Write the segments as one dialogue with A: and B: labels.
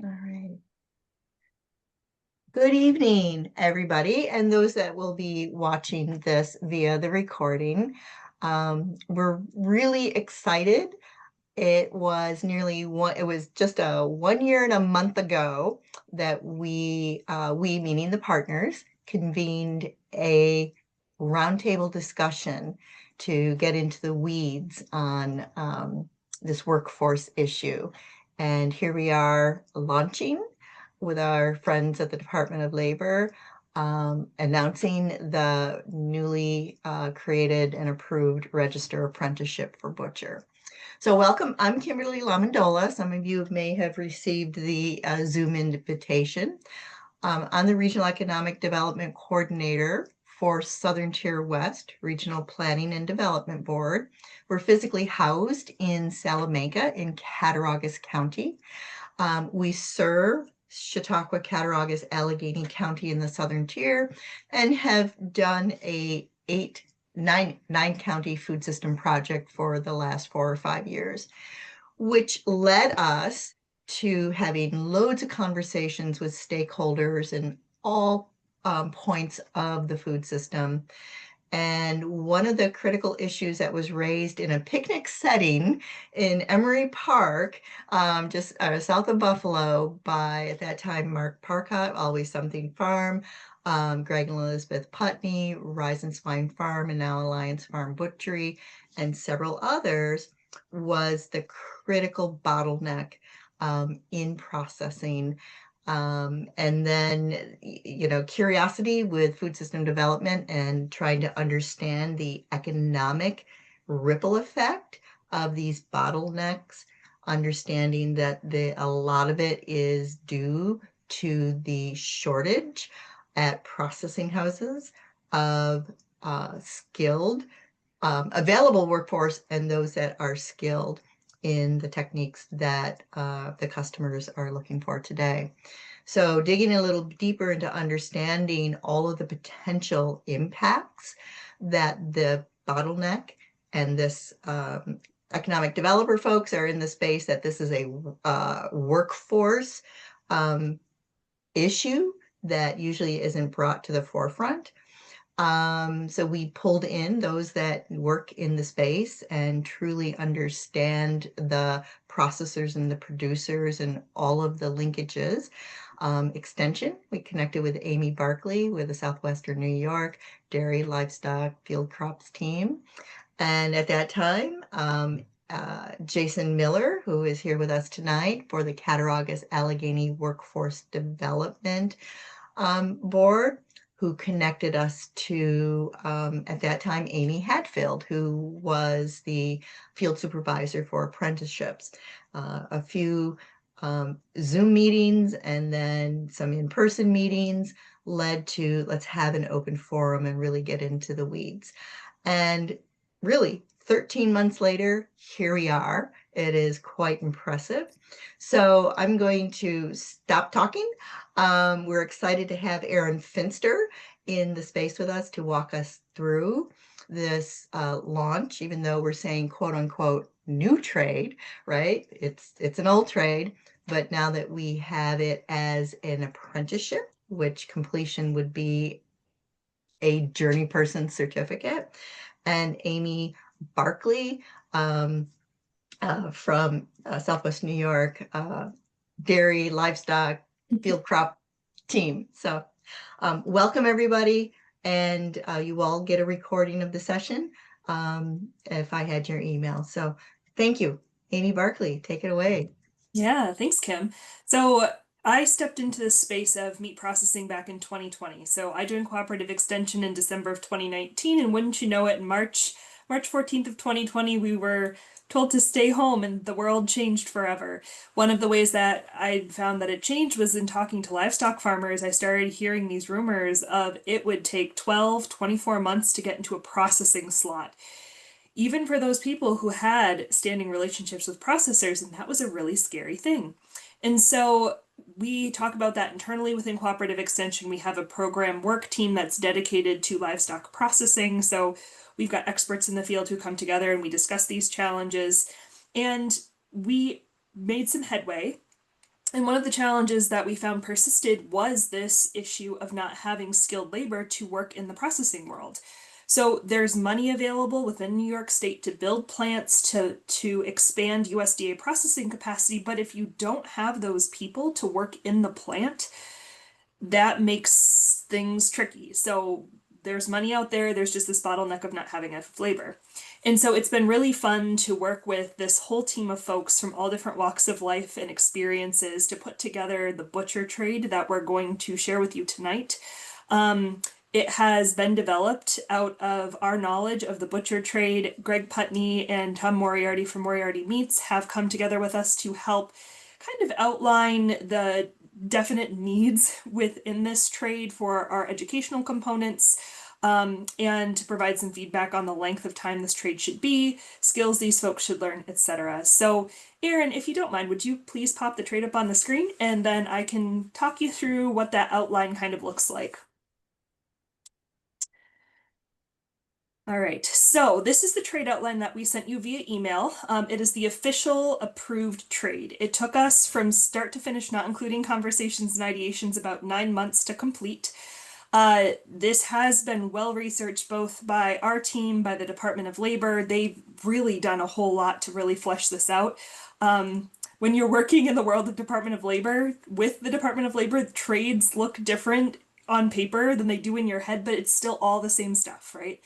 A: All right. Good evening, everybody, and those that will be watching this via the recording. We're really excited. It was just a 1 year and a month ago that we meaning the partners, convened a roundtable discussion to get into the weeds on this workforce issue. And here we are launching with our friends at the Department of Labor, announcing the newly created and approved Register Apprenticeship for Butcher. So welcome, I'm Kimberly Lamondola. Some of you may have received the Zoom invitation. I'm the Regional Economic Development Coordinator for Southern Tier West Regional Planning and Development Board. We're physically housed in Salamanca in Cattaraugus County. We serve Chautauqua, Cattaraugus, Allegheny County in the Southern Tier, and have done a nine county food system project for the last 4 or 5 years, which led us to having loads of conversations with stakeholders in all points of the food system. And one of the critical issues that was raised in a picnic setting in Emery Park, just south of Buffalo, by, at that time, Mark Parcott, Always Something Farm, Greg and Elizabeth Putney, Rise and Swine Farm, and now Alliance Farm Butchery, and several others, was the critical bottleneck in processing. And then, curiosity with food system development and trying to understand the economic ripple effect of these bottlenecks, understanding that a lot of it is due to the shortage at processing houses of skilled, available workforce, and those that are skilled in the techniques that the customers are looking for today. So digging a little deeper into understanding all of the potential impacts that the bottleneck and this economic developer folks are in the space, that this is a workforce issue that usually isn't brought to the forefront. So we pulled in those that work in the space and truly understand the processors and the producers and all of the linkages. Extension, we connected with Amy Barkley with the Southwestern New York Dairy, Livestock, Field Crops team. And at that time, Jason Miller, who is here with us tonight for the Cattaraugus Allegheny Workforce Development Board, who connected us to, at that time, Amy Hadfield, who was the field supervisor for apprenticeships. A few Zoom meetings and then some in-person meetings led to, let's have an open forum and really get into the weeds. And really, 13 months later, here we are. It is quite impressive. So I'm going to stop talking. We're excited to have Aaron Finster in the space with us to walk us through this launch, even though we're saying quote unquote new trade, right? It's an old trade, but now that we have it as an apprenticeship, which completion would be a journey person certificate. And Amy Barkley from Southwest New York, dairy, livestock, field crop team. So welcome everybody, and you all get a recording of the session if I had your email. So thank you. Amy Barkley, take it away.
B: Yeah, thanks, Kim. So I stepped into the space of meat processing back in 2020. So I joined Cooperative Extension in December of 2019, and wouldn't you know it, in March 14th of 2020, we were told to stay home and the world changed forever. One of the ways that I found that it changed was in talking to livestock farmers. I started hearing these rumors of it would take 12, 24 months to get into a processing slot, even for those people who had standing relationships with processors, and that was a really scary thing. And so we talk about that internally within Cooperative Extension. We have a program work team that's dedicated to livestock processing. So we've got experts in the field who come together and we discuss these challenges. And we made some headway. And one of the challenges that we found persisted was this issue of not having skilled labor to work in the processing world. So there's money available within New York State to build plants to expand USDA processing capacity, but if you don't have those people to work in the plant, that makes things tricky. So there's money out there, there's just this bottleneck of not having enough labor. And so it's been really fun to work with this whole team of folks from all different walks of life and experiences to put together the butcher trade that we're going to share with you tonight. It has been developed out of our knowledge of the butcher trade. Greg Putney and Tom Moriarty from Moriarty Meats have come together with us to help kind of outline the definite needs within this trade for our educational components, and to provide some feedback on the length of time this trade should be, skills these folks should learn, etc. So, Erin, if you don't mind, would you please pop the trade up on the screen and then I can talk you through what that outline kind of looks like. All right, so this is the trade outline that we sent you via email. It is the official approved trade. It took us from start to finish, not including conversations and ideations, about 9 months to complete. This has been well researched both by our team, by the Department of Labor. They've really done a whole lot to really flesh this out. When you're working in the world of Department of Labor, with the Department of Labor, trades look different on paper than they do in your head, but it's still all the same stuff, right?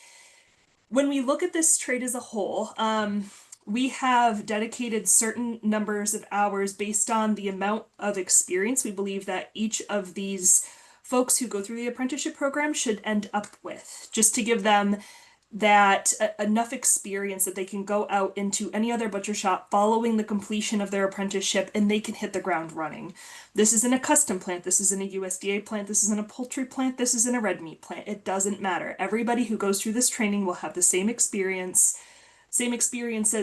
B: When we look at this trade as a whole, we have dedicated certain numbers of hours based on the amount of experience we believe that each of these folks who go through the apprenticeship program should end up with, just to give them that enough experience that they can go out into any other butcher shop following the completion of their apprenticeship and they can hit the ground running. This isn't a custom plant, this isn't a USDA plant, this isn't a poultry plant, this isn't a red meat plant. It doesn't matter. Everybody who goes through this training will have the same experiences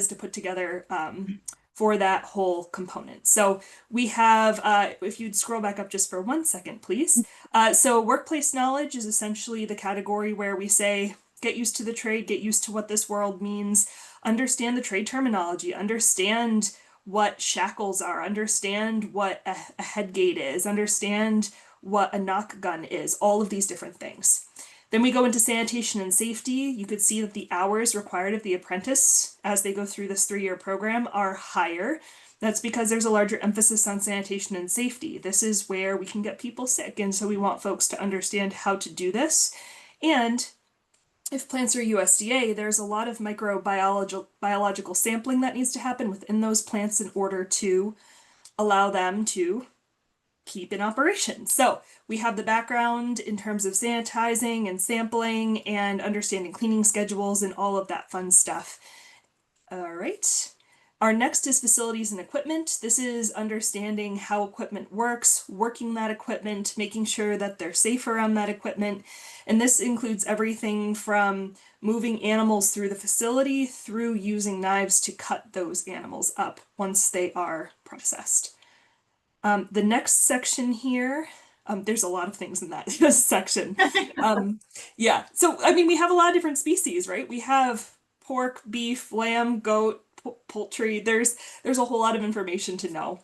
B: to put together for that whole component. So we have, if you'd scroll back up just for 1 second, please. So workplace knowledge is essentially the category where we say, get used to the trade, get used to what this world means, understand the trade terminology, understand what shackles are, understand what a head gate is, understand what a knock gun is, all of these different things. Then we go into sanitation and safety. You could see that the hours required of the apprentice as they go through this 3-year program are higher. That's because there's a larger emphasis on sanitation and safety. This is where we can get people sick, and so we want folks to understand how to do this. And if plants are USDA, there's a lot of microbiological sampling that needs to happen within those plants in order to allow them to keep in operation. So we have the background in terms of sanitizing and sampling and understanding cleaning schedules and all of that fun stuff. All right. Our next is facilities and equipment. This is understanding how equipment works, working that equipment, making sure that they're safe around that equipment. And this includes everything from moving animals through the facility through using knives to cut those animals up once they are processed. The next section here, there's a lot of things in that section. Yeah, so I mean, we have a lot of different species, right? We have pork, beef, lamb, goat, poultry. There's a whole lot of information to know.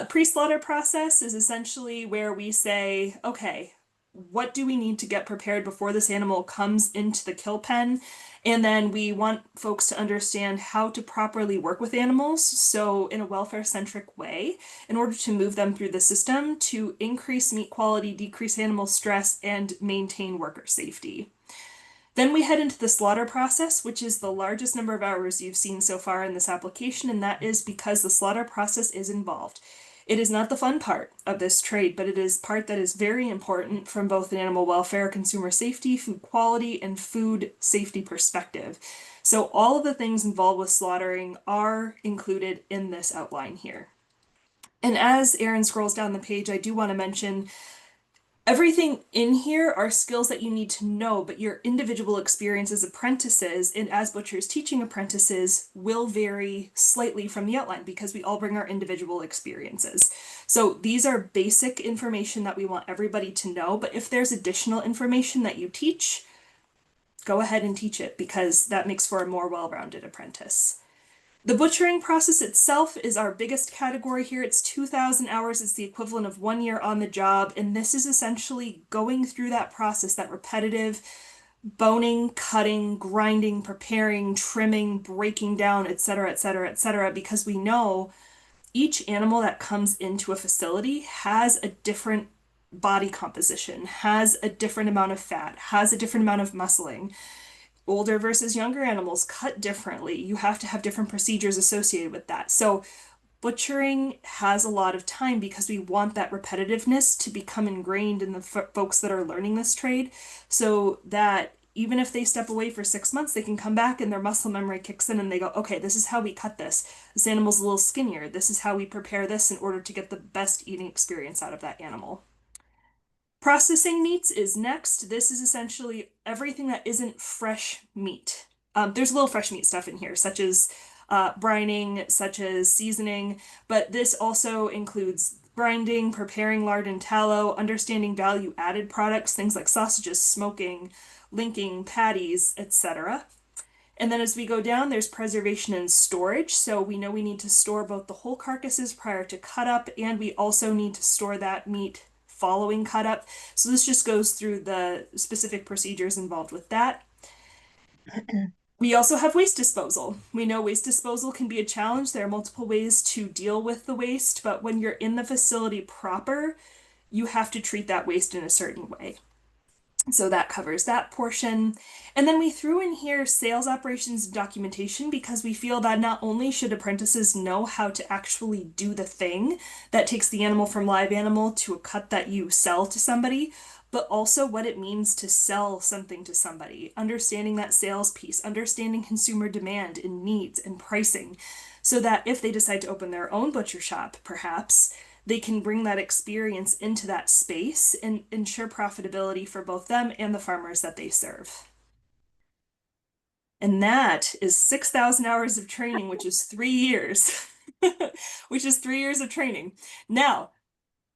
B: Pre-slaughter process is essentially where we say, okay, what do we need to get prepared before this animal comes into the kill pen? And then we want folks to understand how to properly work with animals, so in a welfare-centric way, in order to move them through the system to increase meat quality, decrease animal stress, and maintain worker safety. Then we head into the slaughter process, which is the largest number of hours you've seen so far in this application, and that is because the slaughter process is involved. It is not the fun part of this trade, but it is part that is very important from both an animal welfare, consumer safety, food quality, and food safety perspective. So all of the things involved with slaughtering are included in this outline here. And as Erin scrolls down the page, I do want to mention everything in here are skills that you need to know, but your individual experience as apprentices and as butchers teaching apprentices will vary slightly from the outline because we all bring our individual experiences. So these are basic information that we want everybody to know, but if there's additional information that you teach, go ahead and teach it because that makes for a more well-rounded apprentice. The butchering process itself is our biggest category here. It's 2,000 hours. It's the equivalent of 1 year on the job. And this is essentially going through that process, that repetitive boning, cutting, grinding, preparing, trimming, breaking down, et cetera, et cetera, et cetera, because we know each animal that comes into a facility has a different body composition, has a different amount of fat, has a different amount of muscling. Older versus younger animals cut differently. You have to have different procedures associated with that. So butchering has a lot of time because we want that repetitiveness to become ingrained in the folks that are learning this trade so that even if they step away for 6 months, they can come back and their muscle memory kicks in and they go, okay, this is how we cut this. This animal's a little skinnier. This is how we prepare this in order to get the best eating experience out of that animal. Processing meats is next. This is essentially everything that isn't fresh meat. There's a little fresh meat stuff in here, such as brining, such as seasoning, but this also includes grinding, preparing lard and tallow, understanding value added products, things like sausages, smoking, linking, patties, etc. And then as we go down, there's preservation and storage. So we know we need to store both the whole carcasses prior to cut up, and we also need to store that meat following cut up. So this just goes through the specific procedures involved with that. We also have waste disposal. We know waste disposal can be a challenge. There are multiple ways to deal with the waste, but when you're in the facility proper, you have to treat that waste in a certain way. So that covers that portion. And then we threw in here sales operations documentation because we feel that not only should apprentices know how to actually do the thing that takes the animal from live animal to a cut that you sell to somebody, but also what it means to sell something to somebody, understanding that sales piece, understanding consumer demand and needs and pricing, so that if they decide to open their own butcher shop, perhaps, they can bring that experience into that space and ensure profitability for both them and the farmers that they serve. And that is 6,000 hours of training, which is 3 years, which is 3 years of training. Now,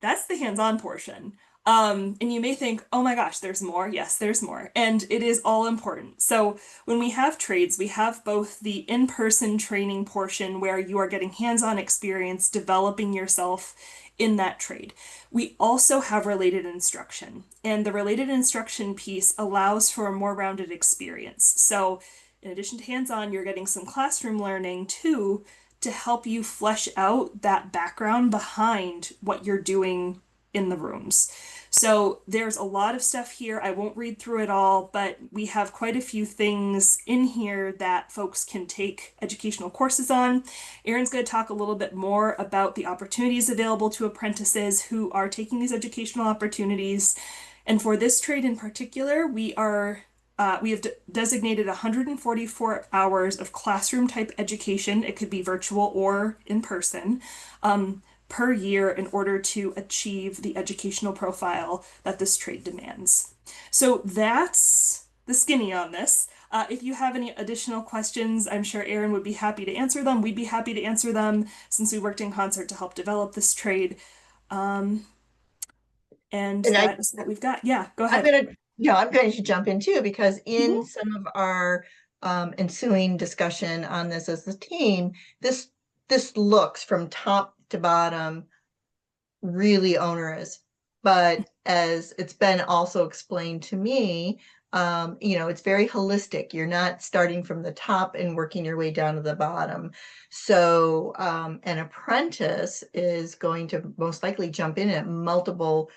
B: that's the hands-on portion. And you may think, oh my gosh, there's more. Yes, there's more. And it is all important. So when we have trades, we have both the in-person training portion where you are getting hands-on experience, developing yourself in that trade. We also have related instruction, and the related instruction piece allows for a more rounded experience. So in addition to hands-on, you're getting some classroom learning too to help you flesh out that background behind what you're doing in the rooms. So there's a lot of stuff here. I won't read through it all, but we have quite a few things in here that folks can take educational courses on. Erin's going to talk a little bit more about the opportunities available to apprentices who are taking these educational opportunities. And for this trade in particular, we have designated 144 hours of classroom type education. It could be virtual or in person. Per year in order to achieve the educational profile that this trade demands. So that's the skinny on this. If you have any additional questions, I'm sure Erin would be happy to answer them. We'd be happy to answer them since we worked in concert to help develop this trade. And
A: And
B: that is what we've got. Yeah, go
A: I'm
B: ahead.
A: gonna, yeah, I'm going to jump in too, because in
B: Mhm.
A: some of our ensuing discussion on this as the team, this looks from top to bottom really onerous. But as it's been also explained to me, it's very holistic. You're not starting from the top and working your way down to the bottom. So an apprentice is going to most likely jump in at multiple,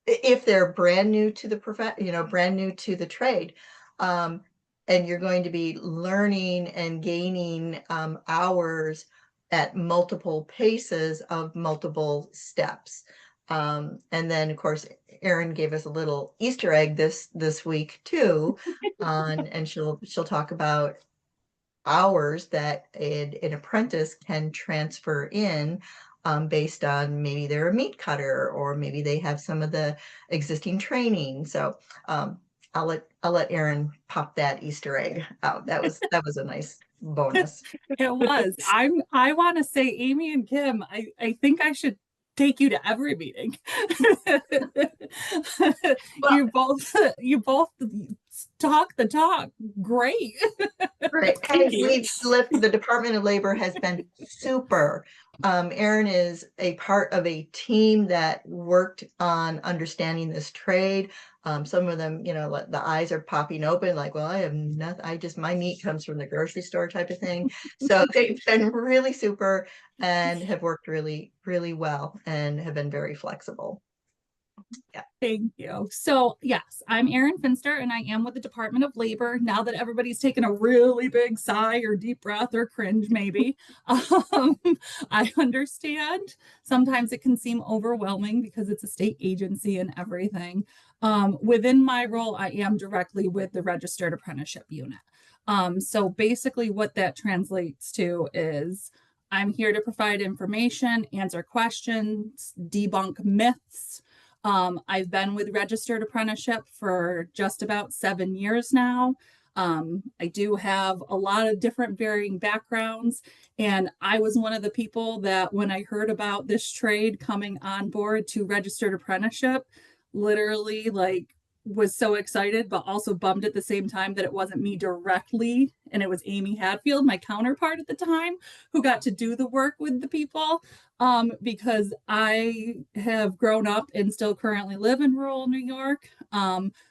A: if they're brand new to the brand new to the trade. And you're going to be learning and gaining hours at multiple paces of multiple steps. And then of course, Erin gave us a little Easter egg this week too, and she'll talk about hours that an apprentice can transfer in, based on maybe they're a meat cutter or maybe they have some of the existing training. So I'll let Erin pop that Easter egg out. That was a nice bonus.
C: It was. I want to say, Amy and Kim, I think I should take you to every meeting.
A: Well,
C: you both talk the talk. Great.
A: Right.
C: Thank
A: And
C: you.
A: the Department of Labor has been super. Erin is a part of a team that worked on understanding this trade. Some of them, the eyes are popping open, like, well, I have nothing. My meat comes from the grocery store type of thing. So they've been really super and have worked really, really well and have been very flexible. Yeah.
C: Thank you. So, yes, I'm Erin Finster, and I am with the Department of Labor. Now that everybody's taken a really big sigh or deep breath or cringe, maybe, I understand. Sometimes it can seem overwhelming because it's a state agency and everything. Within my role, I am directly with the Registered Apprenticeship Unit. So, basically, what that translates to is I'm here to provide information, answer questions, debunk myths. I've been with Registered Apprenticeship for just about 7 years now. I do have a lot of different varying backgrounds, and I was one of the people that when I heard about this trade coming on board to Registered Apprenticeship, literally was so excited, but also bummed at the same time that it wasn't me directly. And it was Amy Hadfield, my counterpart at the time, who got to do the work with the people. Because I have grown up and still currently live in rural New York.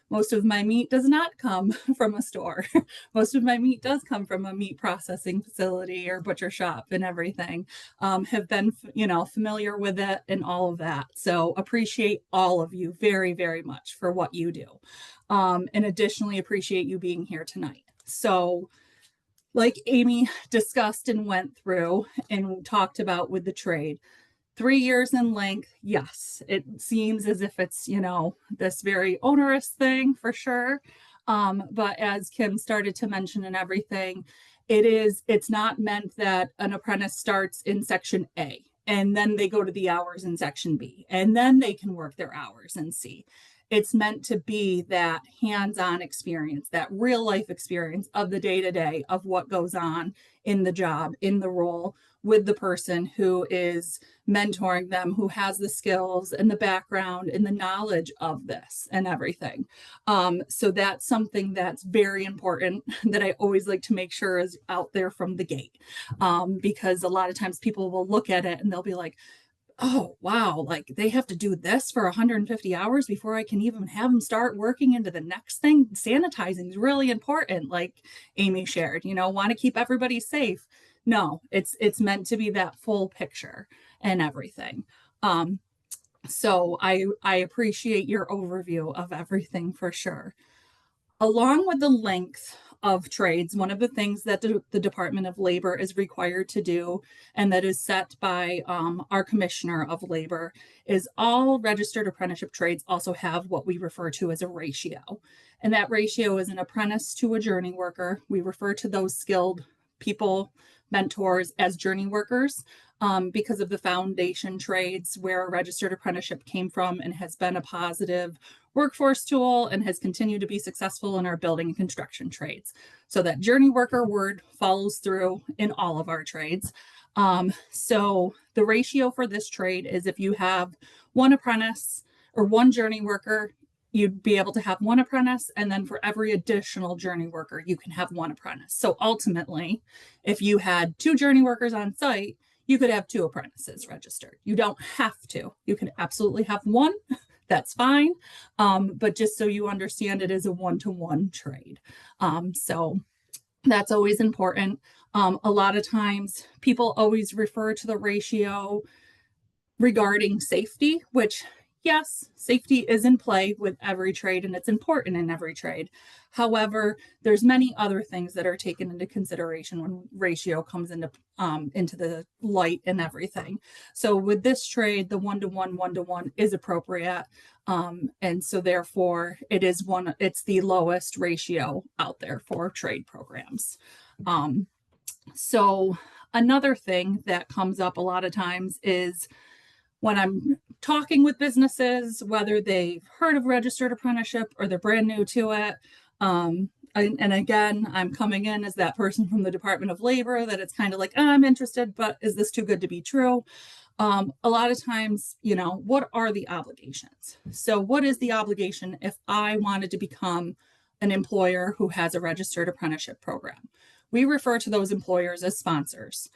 C: Most of my meat does not come from a store. Most of my meat does come from a meat processing facility or butcher shop and everything. Have been, familiar with it and all of that. So appreciate all of you very, very much for what you do. And additionally, appreciate you being here tonight. So like Amy discussed and went through and talked about with the trade, 3 years in length, yes, it seems as if it's, this very onerous thing for sure. But as Kim started to mention and everything, it's not meant that an apprentice starts in section A and then they go to the hours in section B and then they can work their hours in C. It's meant to be that hands-on experience, that real life experience of the day-to-day of what goes on in the job, in the role with the person who is mentoring them, who has the skills and the background and the knowledge of this and everything. So that's something that's very important that I always like to make sure is out there from the gate. Because a lot of times people will look at it and they'll be like, oh, wow, like they have to do this for 150 hours before I can even have them start working into the next thing. Sanitizing is really important, like Amy shared, want to keep everybody safe. No, it's meant to be that full picture and everything. So I appreciate your overview of everything for sure. Along with the length of trades, one of the things that the Department of Labor is required to do, and that is set by our Commissioner of Labor, is all registered apprenticeship trades also have what we refer to as a ratio. And that ratio is an apprentice to a journey worker. We refer to those skilled people, mentors, as journey workers. Because of the foundation trades where a registered apprenticeship came from and has been a positive workforce tool and has continued to be successful in our building and construction trades. So that journey worker word follows through in all of our trades. So the ratio for this trade is if you have one apprentice or one journey worker, you'd be able to have one apprentice, and then for every additional journey worker, you can have one apprentice. So ultimately, if you had 2 journey workers on site, you could have 2 apprentices registered. You don't have to. You can absolutely have one. That's fine. But just so you understand, it is a one-to-one trade. So that's always important. A lot of times people always refer to the ratio regarding safety, which yes, safety is in play with every trade and it's important in every trade. However, there's many other things that are taken into consideration when ratio comes into the light and everything. So with this trade, the one-to-one is appropriate. And so therefore it's the lowest ratio out there for trade programs. So another thing that comes up a lot of times is when I'm talking with businesses, whether they've heard of registered apprenticeship or they're brand new to it. And again, I'm coming in as that person from the Department of Labor that it's kind of like, oh, I'm interested, but is this too good to be true? A lot of times, what are the obligations? So what is the obligation if I wanted to become an employer who has a registered apprenticeship program. We refer to those employers as sponsors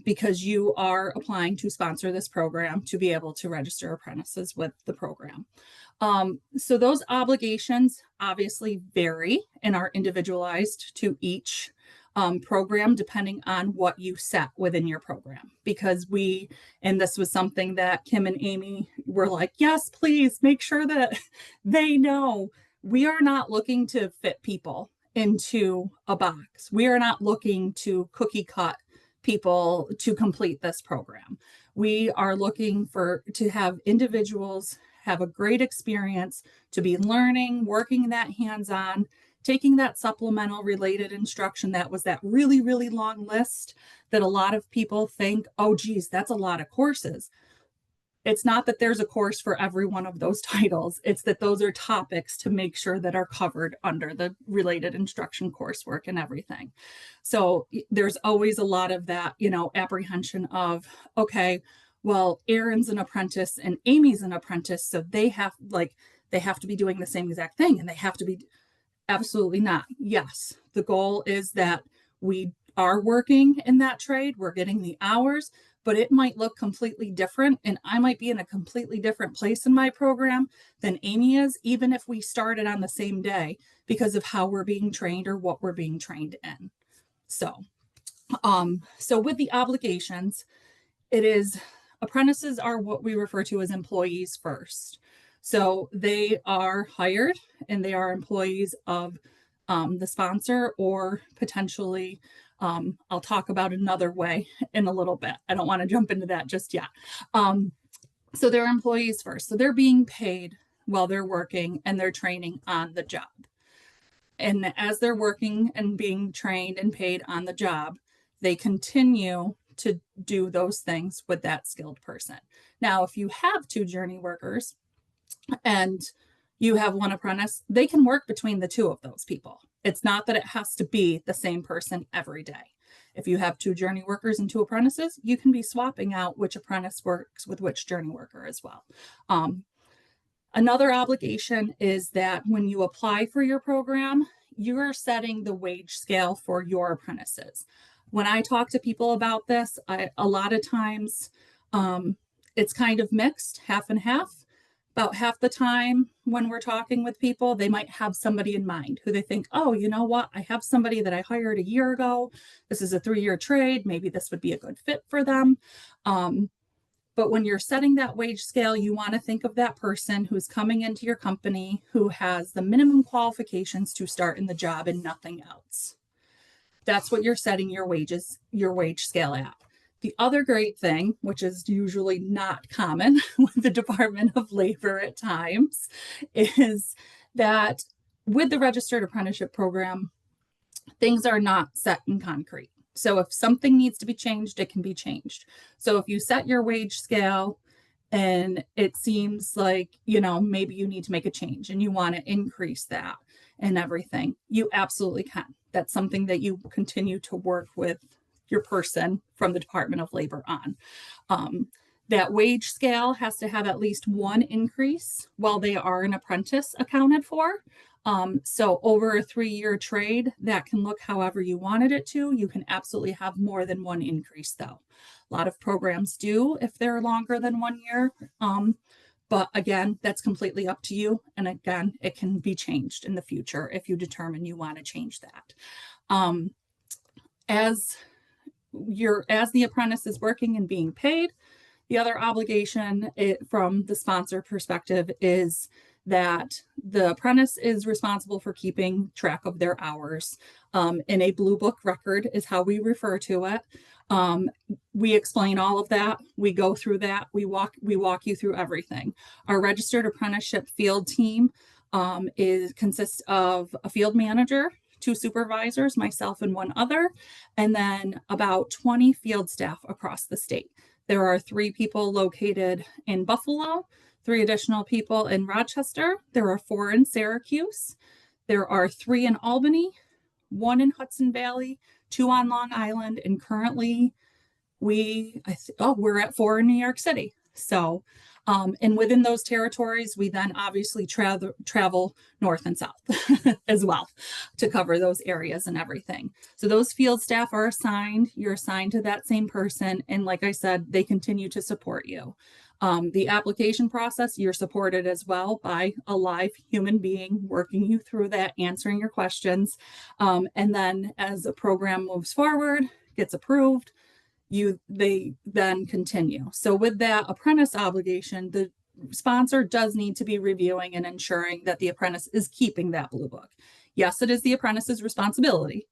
C: because you are applying to sponsor this program to be able to register apprentices with the program. So those obligations obviously vary and are individualized to each program depending on what you set within your program. Because and this was something that Kim and Amy were like, yes, please make sure that they know we are not looking to fit people into a box. We are not looking to cookie cut people to complete this program. We are looking to have individuals have a great experience, to be learning, working that hands-on, taking that supplemental related instruction that was that really, really long list that a lot of people think, oh, geez, that's a lot of courses. It's not that there's a course for every one of those titles. It's that those are topics to make sure that are covered under the related instruction coursework and everything. So there's always a lot of that, apprehension of, okay, well, Aaron's an apprentice and Amy's an apprentice. So they have to be doing the same exact thing, and they have to be. Absolutely not. Yes, the goal is that we are working in that trade, we're getting the hours, but it might look completely different, and I might be in a completely different place in my program than Amy is, even if we started on the same day, because of how we're being trained or what we're being trained in. So with the obligations, apprentices are what we refer to as employees first. So they are hired and they are employees of the sponsor, or potentially, I'll talk about another way in a little bit. I don't want to jump into that just yet. So they're employees first. So they're being paid while they're working and they're training on the job. And as they're working and being trained and paid on the job, they continue to do those things with that skilled person. Now, if you have 2 journey workers and you have 1 apprentice, they can work between the 2 of those people. It's not that it has to be the same person every day. If you have 2 journey workers and 2 apprentices, you can be swapping out which apprentice works with which journey worker as well. Another obligation is that when you apply for your program, you're setting the wage scale for your apprentices. When I talk to people about this, a lot of times it's kind of mixed, half and half. About half the time when we're talking with people, they might have somebody in mind who they think, oh, you know what? I have somebody that I hired a year ago. This is a 3-year trade. Maybe this would be a good fit for them. But when you're setting that wage scale, you want to think of that person who's coming into your company who has the minimum qualifications to start in the job and nothing else. That's what you're setting your wage scale at. The other great thing, which is usually not common with the Department of Labor at times, is that with the registered apprenticeship program, things are not set in concrete. So if something needs to be changed, it can be changed. So if you set your wage scale and it seems like, maybe you need to make a change and you want to increase that and everything, you absolutely can. That's something that you continue to work with your person from the Department of Labor on. That wage scale has to have at least 1 increase while they are an apprentice accounted for. So over a 3-year trade, that can look however you wanted it to. You can absolutely have more than 1 increase though. A lot of programs do if they're longer than 1 year. But again, that's completely up to you. And again, it can be changed in the future if you determine you want to change that. As the apprentice is working and being paid, the other obligation from the sponsor perspective is that the apprentice is responsible for keeping track of their hours. In a blue book record is how we refer to it. We explain all of that. We go through that. We walk you through everything. Our registered apprenticeship field team consists of a field manager, 2 supervisors, myself and 1 other, and then about 20 field staff across the state. There are 3 people located in Buffalo, 3 additional people in Rochester. There are 4 in Syracuse. There are 3 in Albany, 1 in Hudson Valley, 2 on Long Island, and currently we're at 4 in New York City. So, and within those territories, we then obviously travel north and south as well to cover those areas and everything. So those field staff are assigned, you're assigned to that same person. And like I said, they continue to support you. The application process, you're supported as well by a live human being working you through that, answering your questions. And then as the program moves forward, gets approved, they then continue. So with that apprentice obligation, the sponsor does need to be reviewing and ensuring that the apprentice is keeping that blue book. Yes, it is the apprentice's responsibility,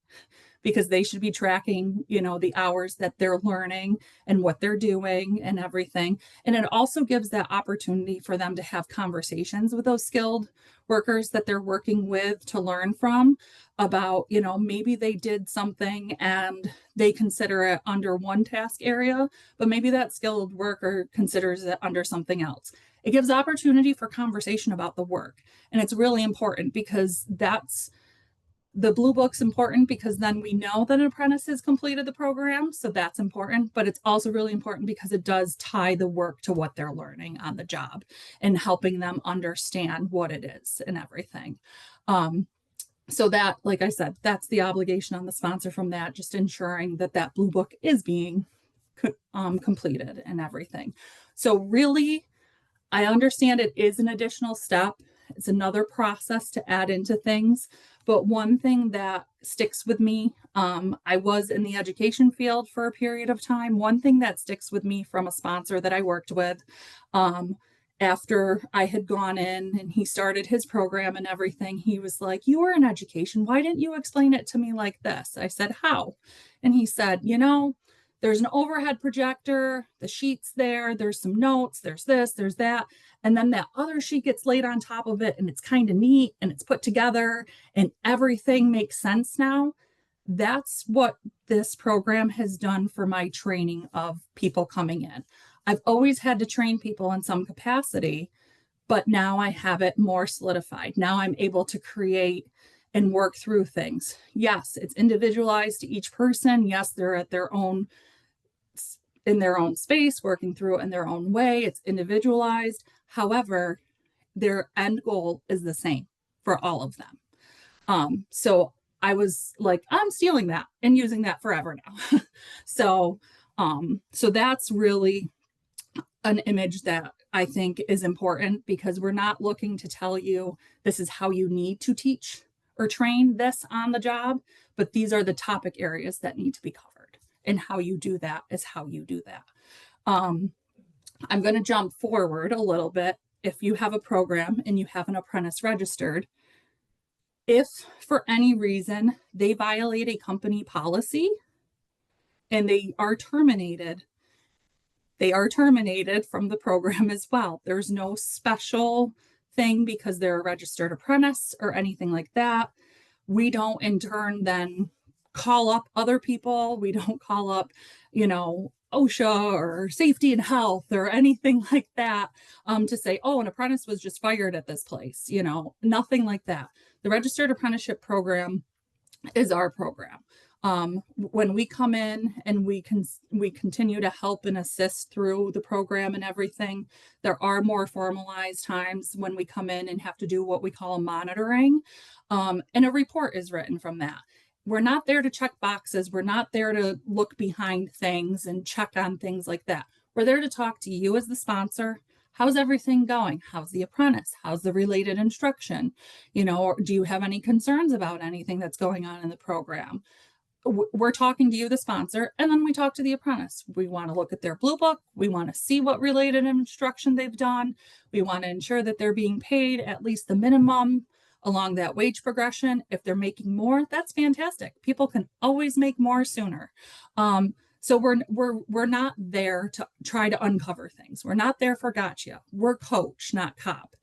C: because they should be tracking, the hours that they're learning and what they're doing and everything. And it also gives that opportunity for them to have conversations with those skilled workers that they're working with to learn from about, maybe they did something and they consider it under one task area, but maybe that skilled worker considers it under something else. It gives opportunity for conversation about the work. And it's really important, because the blue book's important because then we know that an apprentice has completed the program. So that's important, but it's also really important because it does tie the work to what they're learning on the job and helping them understand what it is and everything. So that, like I said, that's the obligation on the sponsor from that, just ensuring that that blue book is being completed and everything. So really, I understand it is an additional step. It's another process to add into things. But one thing that sticks with me, I was in the education field for a period of time. One thing that sticks with me from a sponsor that I worked with, after I had gone in and he started his program and everything, he was like, "You were in education. Why didn't you explain it to me like this?" I said, "How?" And he said, "There's an overhead projector, the sheet's there's some notes, there's this, there's that. And then that other sheet gets laid on top of it and it's kind of neat and it's put together and everything makes sense now." That's what this program has done for my training of people coming in. I've always had to train people in some capacity, but now I have it more solidified. Now I'm able to create and work through things. Yes, it's individualized to each person. Yes, they're at in their own space, working through it in their own way. It's individualized. However, their end goal is the same for all of them. So I was like, I'm stealing that and using that forever now. so that's really an image that I think is important, because we're not looking to tell you this is how you need to teach or train this on the job, but these are the topic areas that need to be covered. And how you do that is how you do that. I'm going to jump forward a little bit. If you have a program and you have an apprentice registered, if for any reason they violate a company policy and they are terminated from the program as well. There's no special thing because they're a registered apprentice or anything like that. We don't in turn then call up other people. We don't call up, OSHA or safety and health or anything like that to say, oh, an apprentice was just fired at this place. Nothing like that. The registered apprenticeship program is our program. When we come in and we continue to help and assist through the program and everything, there are more formalized times when we come in and have to do what we call monitoring, and a report is written from that. We're not there to check boxes. We're not there to look behind things and check on things like that. We're there to talk to you as the sponsor. How's everything going? How's the apprentice? How's the related instruction? Or do you have any concerns about anything that's going on in the program? We're talking to you, the sponsor, and then we talk to the apprentice. We want to look at their blue book. We want to see what related instruction they've done. We want to ensure that they're being paid at least the minimum along that wage progression. If they're making more, that's fantastic. People can always make more sooner. So we're not there to try to uncover things. We're not there for gotcha. We're coach, not cop.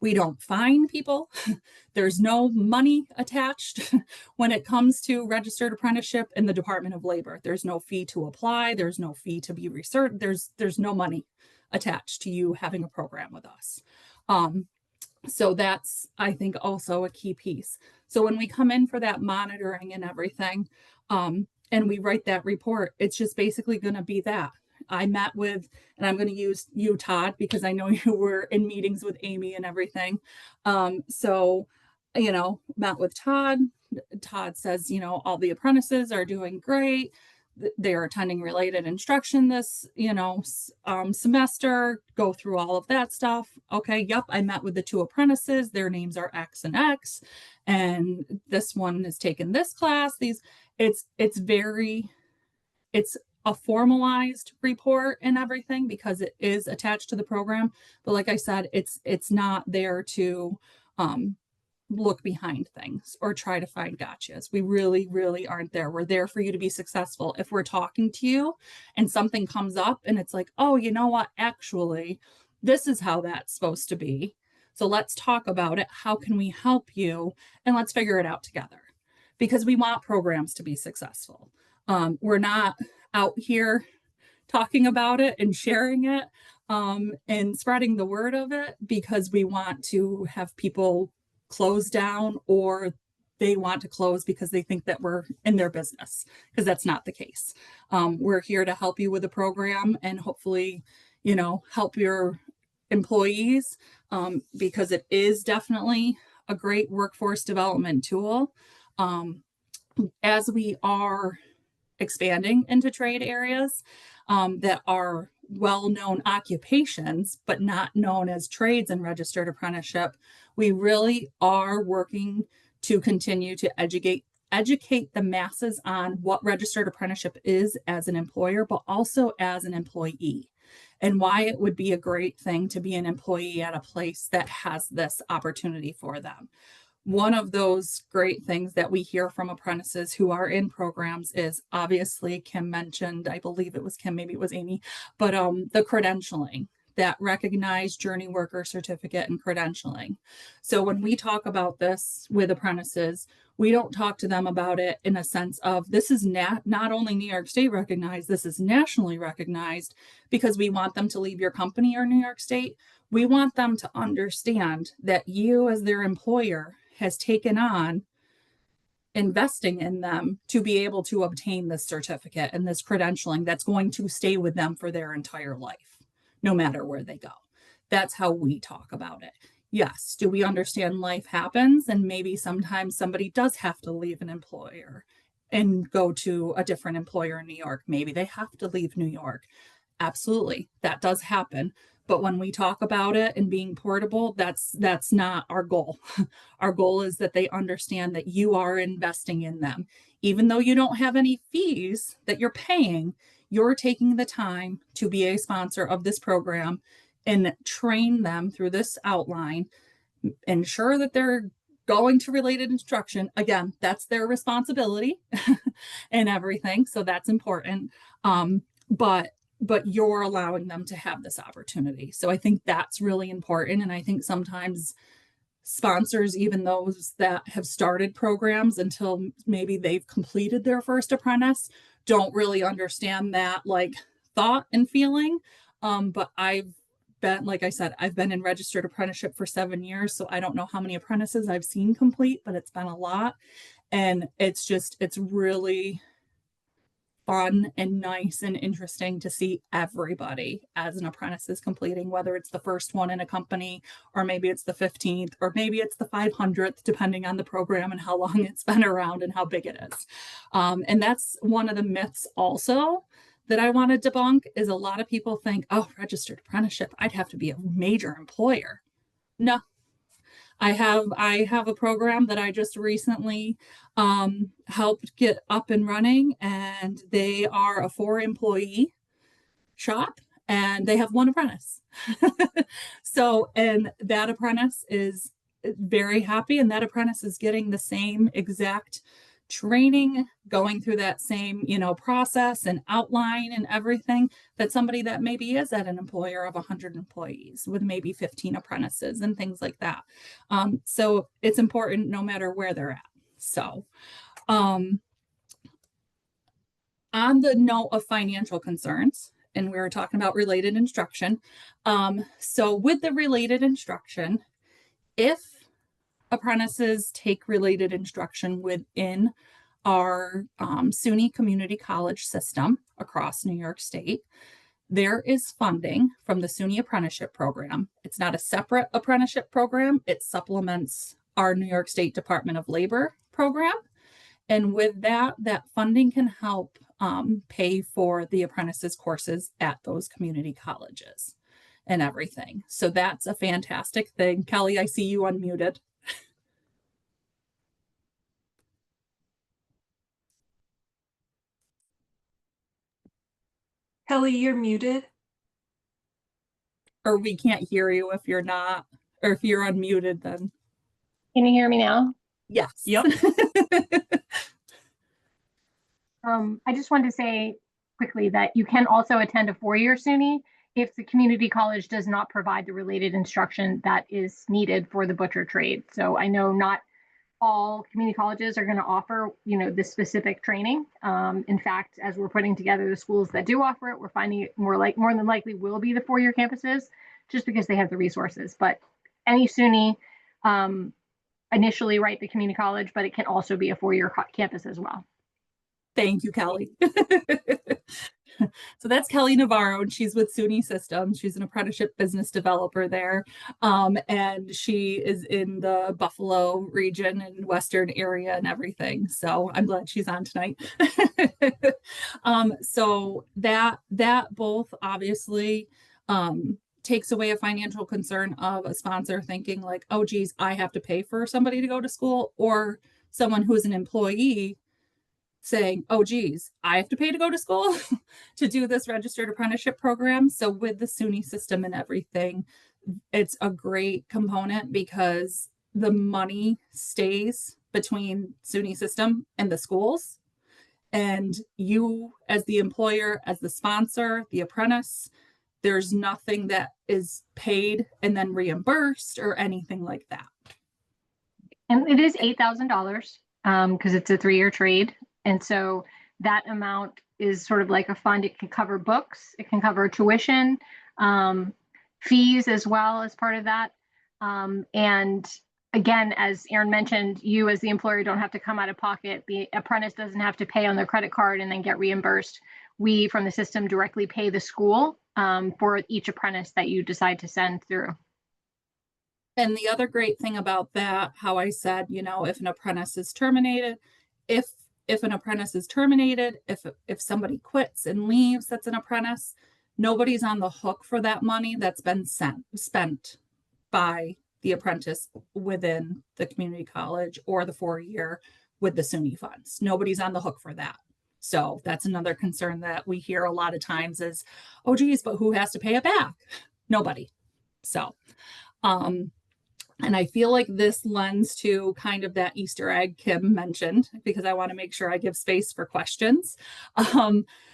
C: We don't fine people. There's no money attached when it comes to registered apprenticeship in the Department of Labor. There's no fee to apply. There's no fee to be researched. There's no money attached to you having a program with us. So that's, I think, also a key piece. So when we come in for that monitoring and everything, and we write that report, it's just basically going to be that. I met with, and I'm going to use you, Todd, because I know you were in meetings with Amy and everything. So, met with Todd. Todd says, all the apprentices are doing great. They're attending related instruction this, semester, go through all of that stuff. Okay, yep, I met with the 2 apprentices. Their names are X and X, and this one has taken this class. It's a formalized report and everything because it is attached to the program. But like I said, it's not there to look behind things or try to find gotchas. We really, really aren't there. We're there for you to be successful. If we're talking to you and something comes up and it's like, oh, you know what? Actually, this is how that's supposed to be. So let's talk about it. How can we help you? And let's figure it out together because we want programs to be successful. We're not out here talking about it and sharing it and spreading the word of it because we want to have people close down or they want to close because they think that we're in their business, because that's not the case. We're here to help you with the program and hopefully, help your employees because it is definitely a great workforce development tool. As we are expanding into trade areas that are well-known occupations, but not known as trades and registered apprenticeship, we really are working to continue to educate the masses on what registered apprenticeship is as an employer, but also as an employee, and why it would be a great thing to be an employee at a place that has this opportunity for them. One of those great things that we hear from apprentices who are in programs is, obviously Kim mentioned, I believe it was Kim, maybe it was Amy, but the credentialing, that recognized journey worker certificate and credentialing. So when we talk about this with apprentices, we don't talk to them about it in a sense of this is not only New York State recognized, this is nationally recognized, because we want them to leave your company or New York State. We want them to understand that you as their employer has taken on investing in them to be able to obtain this certificate and this credentialing that's going to stay with them for their entire life, no matter where they go. That's how we talk about it. Yes, do we understand life happens and maybe sometimes somebody does have to leave an employer and go to a different employer in New York? Maybe they have to leave New York. Absolutely, that does happen. But when we talk about it and being portable, that's not our goal. Our goal is that they understand that you are investing in them. Even though you don't have any fees that you're paying, you're taking the time to be a sponsor of this program and train them through this outline, ensure that they're going to related instruction. Again, that's their responsibility and everything. So that's important. But you're allowing them to have this opportunity. So I think that's really important. And I think sometimes sponsors, even those that have started programs until maybe they've completed their first apprentice, don't really understand that thought and feeling. But like I said, I've been in registered apprenticeship for 7 years. So I don't know how many apprentices I've seen complete, but it's been a lot. And it's really fun and nice and interesting to see everybody as an apprentice is completing, whether it's the first one in a company, or maybe it's the 15th, or maybe it's the 500th, depending on the program and how long it's been around and how big it is. And that's one of the myths also that I want to debunk is a lot of people think, oh, registered apprenticeship, I'd have to be a major employer. No, I have a program that I just recently helped get up and running, and they are a 4-employee shop and they have 1 apprentice. So, and that apprentice is very happy, and that apprentice is getting the same exact training, going through that same, process and outline and everything that somebody that maybe is at an employer of 100 employees with maybe 15 apprentices and things like that. So it's important no matter where they're at. So on the note of financial concerns, and we were talking about related instruction. So with the related instruction, if apprentices take related instruction within our SUNY community college system across New York State, There is funding from the SUNY apprenticeship program. It's not a separate apprenticeship program. It supplements our New York State Department of Labor program. And with that, that funding can help pay for the apprentices courses at those community colleges and everything. So that's a fantastic thing. Kelly, I see you unmuted.
B: Kelly, you're muted.
C: Or we can't hear you if you're not, or if you're unmuted, then.
D: Can you hear me now?
C: Yes.
B: Yep.
D: I just wanted to say quickly that you can also attend a four-year SUNY if the community college does not provide the related instruction that is needed for the butcher trade. So I know not all community colleges are going to offer, this specific training. In fact, as we're putting together the schools that do offer it, we're finding it more than likely will be the four-year campuses, just because they have the resources. But any SUNY, initially write the community college, but it can also be a four-year campus as well.
C: Thank you, Kelly. So that's Kelly Navarro, and she's with SUNY Systems. She's an apprenticeship business developer there. And she is in the Buffalo region and Western area and everything. So I'm glad she's on tonight. So that both obviously takes away a financial concern of a sponsor thinking like, oh, geez, I have to pay for somebody to go to school, or someone who's an employee saying, oh, geez, I have to pay to go to school to do this registered apprenticeship program. So with the SUNY system and everything, it's a great component because the money stays between SUNY system and the schools. And you, as the employer, as the sponsor, the apprentice, there's nothing that is paid and then reimbursed or anything like that.
D: And it is $8,000 because it's a three-year trade. And so that amount is sort of like a fund. It can cover books, it can cover tuition, fees as well as part of that. And again, as Erin mentioned, you as the employer don't have to come out of pocket. The apprentice doesn't have to pay on their credit card and then get reimbursed. We from the system directly pay the school for each apprentice that you decide to send through.
C: And the other great thing about that, how I said, if an apprentice is terminated, if an apprentice is terminated, if somebody quits and leaves, that's an apprentice, nobody's on the hook for that money that's been spent by the apprentice within the community college or the 4-year with the SUNY funds. Nobody's on the hook for that. So that's another concern that we hear a lot of times is, oh, geez, but who has to pay it back? Nobody. So, and I feel like this lends to kind of that Easter egg Kim mentioned, because I want to make sure I give space for questions.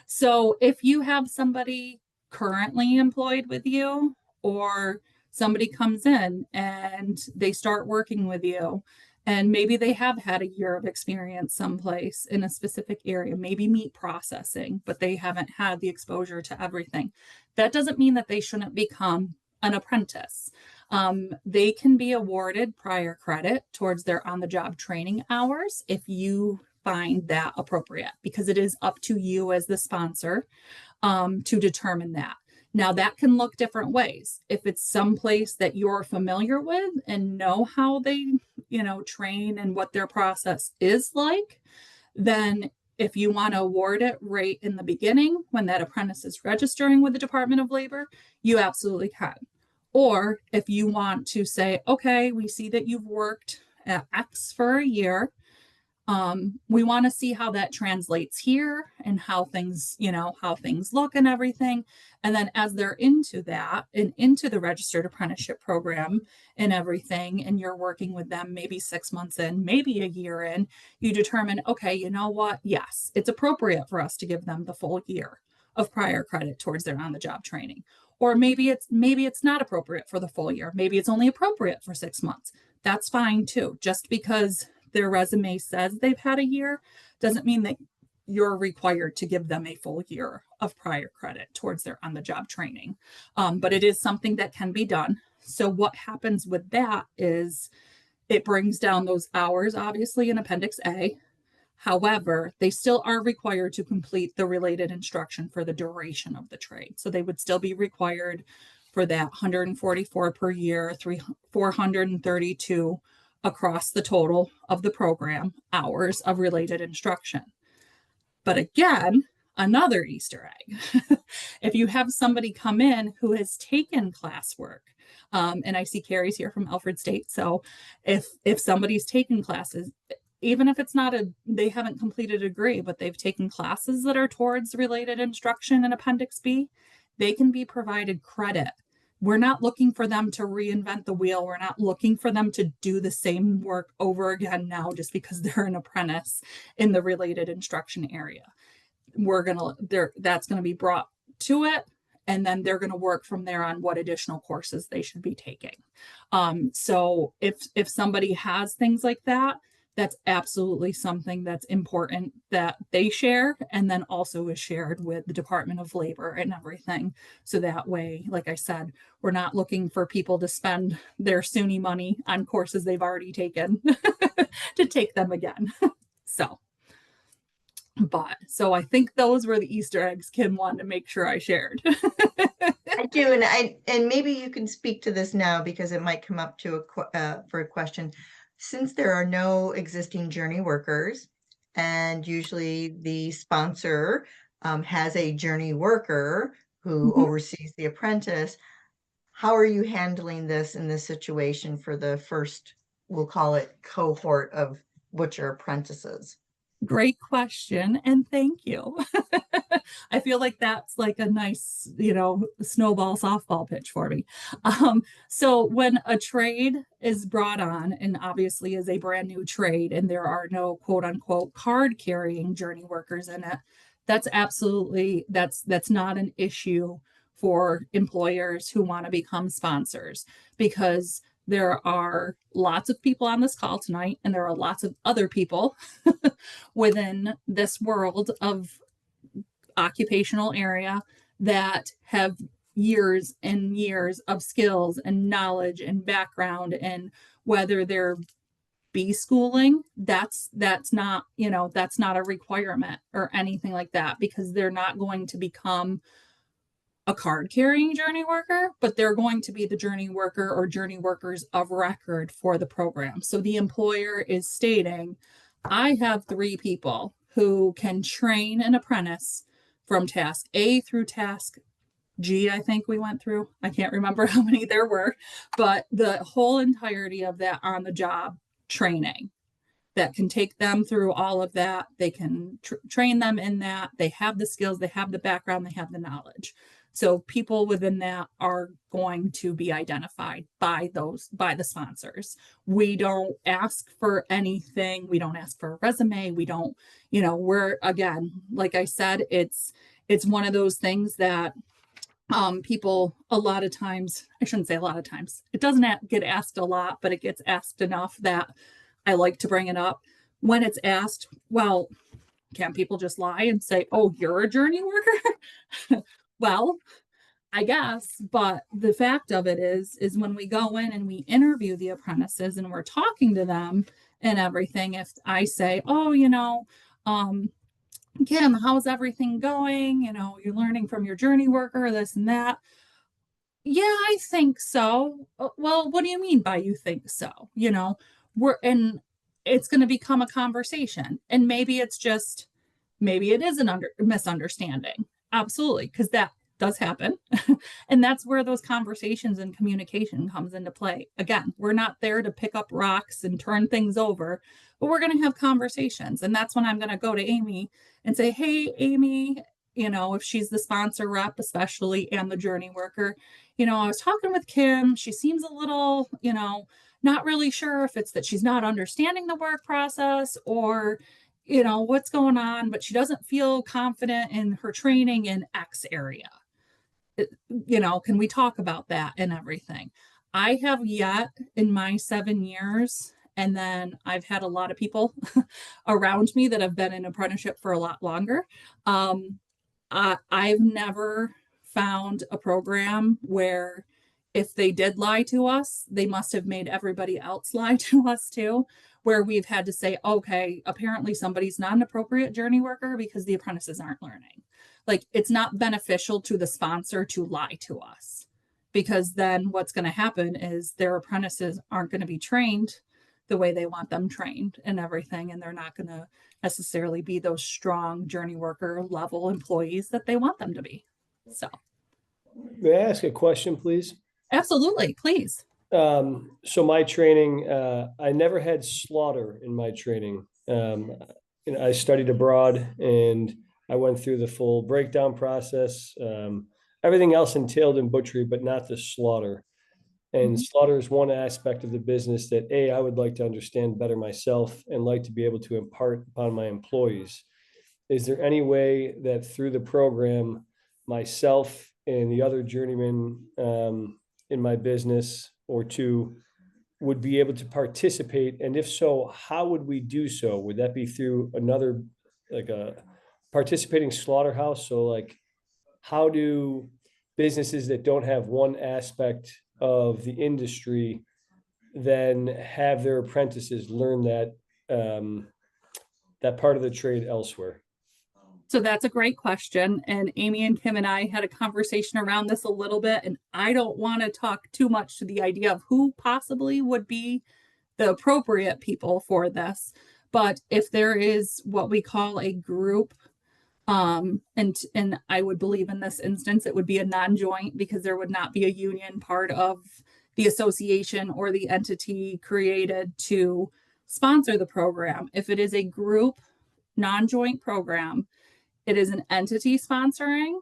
C: So if you have somebody currently employed with you, or somebody comes in and they start working with you, and maybe they have had a year of experience someplace in a specific area, maybe meat processing, but they haven't had the exposure to everything, that doesn't mean that they shouldn't become an apprentice. They can be awarded prior credit towards their on-the-job training hours if you find that appropriate, because it is up to you as the sponsor to determine that. Now that can look different ways. If it's someplace that you're familiar with and know how they, train and what their process is like, then if you want to award it right in the beginning when that apprentice is registering with the Department of Labor, you absolutely can. Or if you want to say, okay, we see that you've worked at X for a year. We want to see how that translates here and how things look and everything. And then as they're into that and into the registered apprenticeship program and everything, and you're working with them maybe 6 months in, maybe a year in, you determine, okay, you know what? Yes, it's appropriate for us to give them the full year of prior credit towards their on-the-job training. Or maybe it's not appropriate for the full year. Maybe it's only appropriate for 6 months. That's fine too. Just because their resume says they've had a year doesn't mean that you're required to give them a full year of prior credit towards their on-the-job training. But it is something that can be done. So what happens with that is it brings down those hours, obviously, in Appendix A. However, they still are required to complete the related instruction for the duration of the trade. So they would still be required for that 144 per year, 432 across the total of the program hours of related instruction. But again, another Easter egg. If you have somebody come in who has taken classwork, and I see Carrie's here from Alfred State. So if somebody's taken classes, even if it's not they haven't completed a degree, but they've taken classes that are towards related instruction in Appendix B, they can be provided credit. We're not looking for them to reinvent the wheel. We're not looking for them to do the same work over again now just because they're an apprentice in the related instruction area. That's gonna be brought to it, and then they're going to work from there on what additional courses they should be taking. So if somebody has things like that, that's absolutely something that's important that they share, and then also is shared with the Department of Labor and everything. So that way, like I said, we're not looking for people to spend their SUNY money on courses they've already taken to take them again. So I think those were the Easter eggs Kim wanted to make sure I shared.
A: I do, and maybe you can speak to this now because it might come up to for a question. Since there are no existing journey workers, and usually the sponsor has a journey worker who oversees the apprentice, how are you handling this in this situation for the first, we'll call it, cohort of butcher apprentices?
C: Great question, and thank you. I feel like that's like a nice, snowball softball pitch for me. So when a trade is brought on, and obviously is a brand new trade, and there are no quote unquote card carrying journey workers in it, that's not an issue for employers who want to become sponsors, because there are lots of people on this call tonight, and there are lots of other people within this world of occupational area that have years and years of skills and knowledge and background, and whether they're B schooling, that's not, that's not a requirement or anything like that, because they're not going to become a card carrying journey worker, but they're going to be the journey worker or journey workers of record for the program. So the employer is stating, I have 3 people who can train an apprentice from task A through task G, I think we went through. I can't remember how many there were, but the whole entirety of that on the job training that can take them through all of that. They can train them in that. They have the skills, they have the background, they have the knowledge. So people within that are going to be identified by the sponsors. We don't ask for anything. We don't ask for a resume. We don't, we're, again, like I said, it's one of those things that people a lot of times, I shouldn't say a lot of times, it doesn't get asked a lot, but it gets asked enough that I like to bring it up. When it's asked, well, can't people just lie and say, oh, you're a journey worker? Well, I guess, but the fact of it is when we go in and we interview the apprentices and we're talking to them and everything, if I say, oh, Kim, how's everything going? You're learning from your journey worker, this and that. Yeah, I think so. Well, what do you mean by you think so? It's going to become a conversation, and maybe it is a misunderstanding. Absolutely, because that does happen. And that's where those conversations and communication comes into play. Again, we're not there to pick up rocks and turn things over, but we're going to have conversations. And that's when I'm going to go to Amy and say, hey, Amy, if she's the sponsor rep, especially, and the journey worker, I was talking with Kim. She seems a little, not really sure if it's that she's not understanding the work process or, what's going on, but she doesn't feel confident in her training in X area. Can we talk about that and everything? I have yet in my 7 years, and then I've had a lot of people around me that have been in apprenticeship for a lot longer. I've never found a program where if they did lie to us, they must have made everybody else lie to us too, where we've had to say, okay, apparently somebody's not an appropriate journey worker because the apprentices aren't learning. Like, it's not beneficial to the sponsor to lie to us, because then what's going to happen is their apprentices aren't going to be trained the way they want them trained and everything. And they're not going to necessarily be those strong journey worker level employees that they want them to be. So,
E: May I ask a question, please?
C: absolutely, please.
E: So my training, I never had slaughter in my training. I studied abroad and I went through the full breakdown process. Everything else entailed in butchery, but not the slaughter. And slaughter is one aspect of the business that I would like to understand better myself and like to be able to impart upon my employees. Is there any way that through the program, myself and the other journeymen in my business or two would be able to participate? And if so, how would we do so? Would that be through another, like a participating slaughterhouse? So like, how do businesses that don't have one aspect of the industry then have their apprentices learn that that part of the trade elsewhere?
C: So that's a great question. And Amy and Kim and I had a conversation around this a little bit. And I don't want to talk too much to the idea of who possibly would be the appropriate people for this. But if there is what we call a group, and I would believe in this instance, it would be a non-joint, because there would not be a union part of the association or the entity created to sponsor the program. If it is a group non-joint program, it is an entity sponsoring.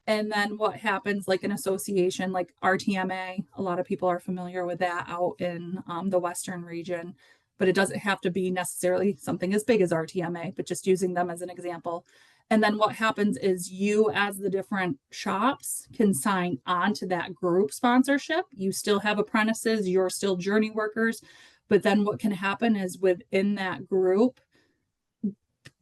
C: And then what happens, like an association like RTMA, a lot of people are familiar with that out in the Western region, but it doesn't have to be necessarily something as big as RTMA, but just using them as an example. And then what happens is you, as the different shops, can sign on to that group sponsorship. You still have apprentices, you're still journey workers, but then what can happen is within that group,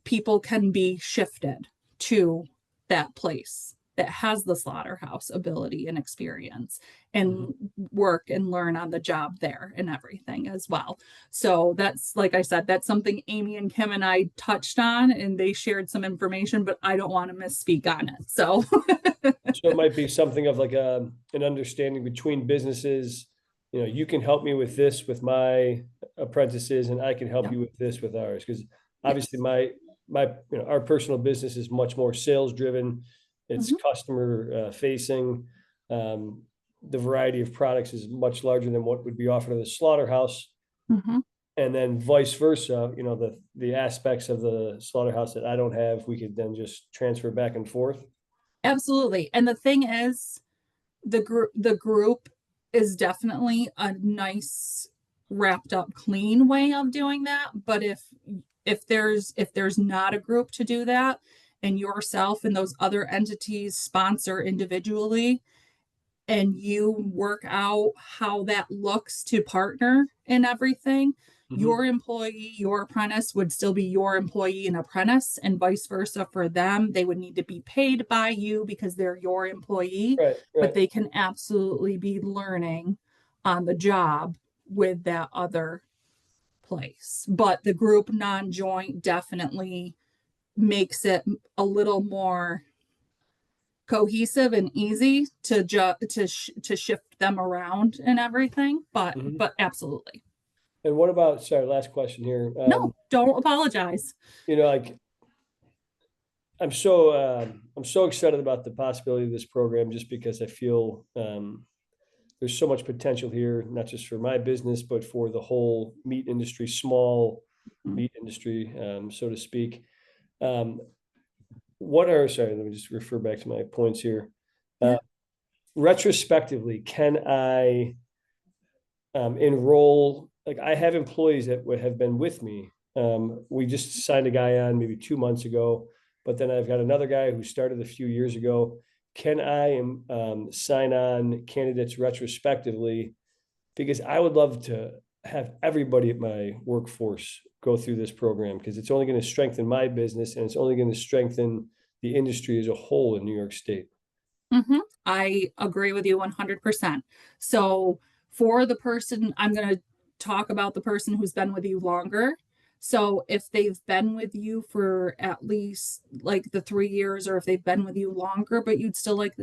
C: people can be shifted to that place that has the slaughterhouse ability and experience and work and learn on the job there and everything as well. So that's, like I said, that's something Amy and Kim and I touched on, and they shared some information, but I don't want to misspeak on it. So
E: So it might be something of like an understanding between businesses. You know, you can help me with this with my apprentices, and I can help you with this with ours. Because obviously our personal business is much more sales driven. It's customer facing. The variety of products is much larger than what would be offered at the slaughterhouse. And then vice versa, you know, the aspects of the slaughterhouse that I don't have, we could then just transfer back and forth.
C: absolutely. And the thing is, the group is definitely a nice wrapped up clean way of doing that. But if there's not a group to do that, and yourself and those other entities sponsor individually, and you work out how that looks to partner in everything, your employee, your apprentice would still be your employee and apprentice, and vice versa for them. They would need to be paid by you because they're your employee, but they can absolutely be learning on the job with that other place. But the group non-joint definitely makes it a little more cohesive and easy to shift them around and everything. But absolutely.
E: And what about, sorry, last question here.
C: No, don't apologize.
E: You know, like I'm so excited about the possibility of this program, just because I feel there's so much potential here, not just for my business, but for the whole meat industry, small meat industry, so to speak. Sorry, let me just refer back to my points here. Retrospectively, can I enroll, like I have employees that have been with me. We just signed a guy on maybe 2 months ago, but then I've got another guy who started a few years ago. Can I sign on candidates retrospectively? Because I would love to have everybody at my workforce go through this program, because it's only going to strengthen my business, and it's only going to strengthen the industry as a whole in New York State.
C: I agree with you 100%. So for the person, I'm going to talk about the person who's been with you longer. So if they've been with you for at least like the 3 years, or if they've been with you longer, but you'd still like,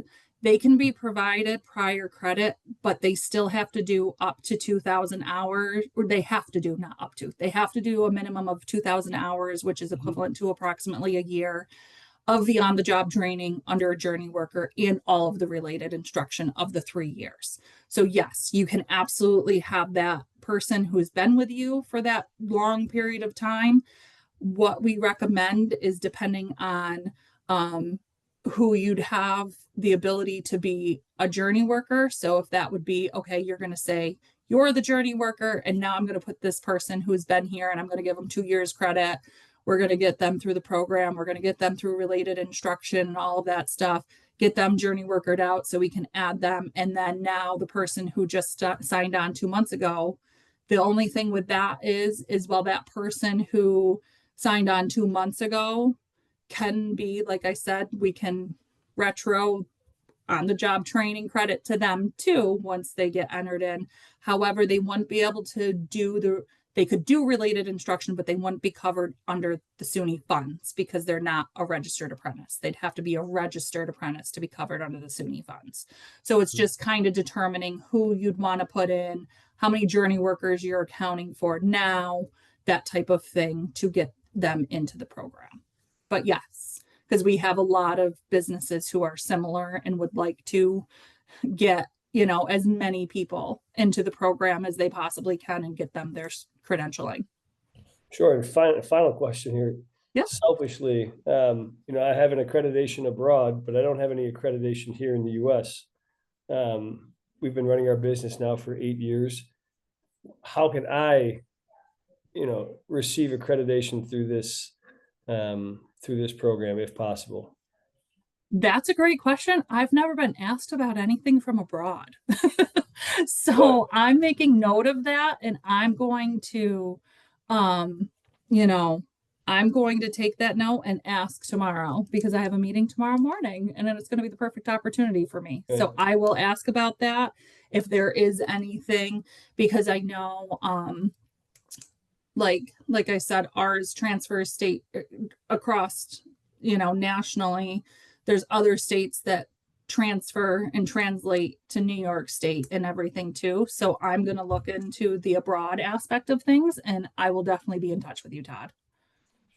C: they can be provided prior credit, but they still have to do up to 2,000 hours, or they have to do, not up to, they have to do a minimum of 2,000 hours, which is equivalent to approximately a year of the on-the-job training under a journey worker and all of the related instruction of the 3 years. So yes, you can absolutely have that person who's been with you for that long period of time. What we recommend is, depending on who you'd have the ability to be a journey worker. So if that would be, okay, you're going to say, you're the journey worker, and now I'm going to put this person who's been here and I'm going to give them 2 years credit. We're going to get them through the program. We're going to get them through related instruction and all of that stuff, get them journey workered out so we can add them. And then now the person who just signed on 2 months ago, the only thing with that is well, that person who signed on 2 months ago can be, like I said, we can retro on the job training credit to them too once they get entered in. However, they wouldn't be able to do they could do related instruction, but they wouldn't be covered under the SUNY funds because they're not a registered apprentice. They'd have to be a registered apprentice to be covered under the SUNY funds. So it's just kind of determining who you'd want to put in, how many journey workers you're accounting for now, that type of thing to get them into the program. But yes, because we have a lot of businesses who are similar and would like to get, as many people into the program as they possibly can and get them their credentialing.
E: Sure. And final question here.
C: Yeah.
E: Selfishly, I have an accreditation abroad, but I don't have any accreditation here in the US. We've been running our business now for 8 years. How can I, receive accreditation through this program if possible?
C: That's a great question. I've never been asked about anything from abroad. So I'm making note of that, and I'm going to, I'm going to take that note and ask tomorrow, because I have a meeting tomorrow morning and then it's going to be the perfect opportunity for me.
E: Okay.
C: So I will ask about that if there is anything, because I know, like I said, ours transfers state across, nationally. There's other states that transfer and translate to New York State and everything too. So I'm going to look into the abroad aspect of things, and I will definitely be in touch with you, Todd.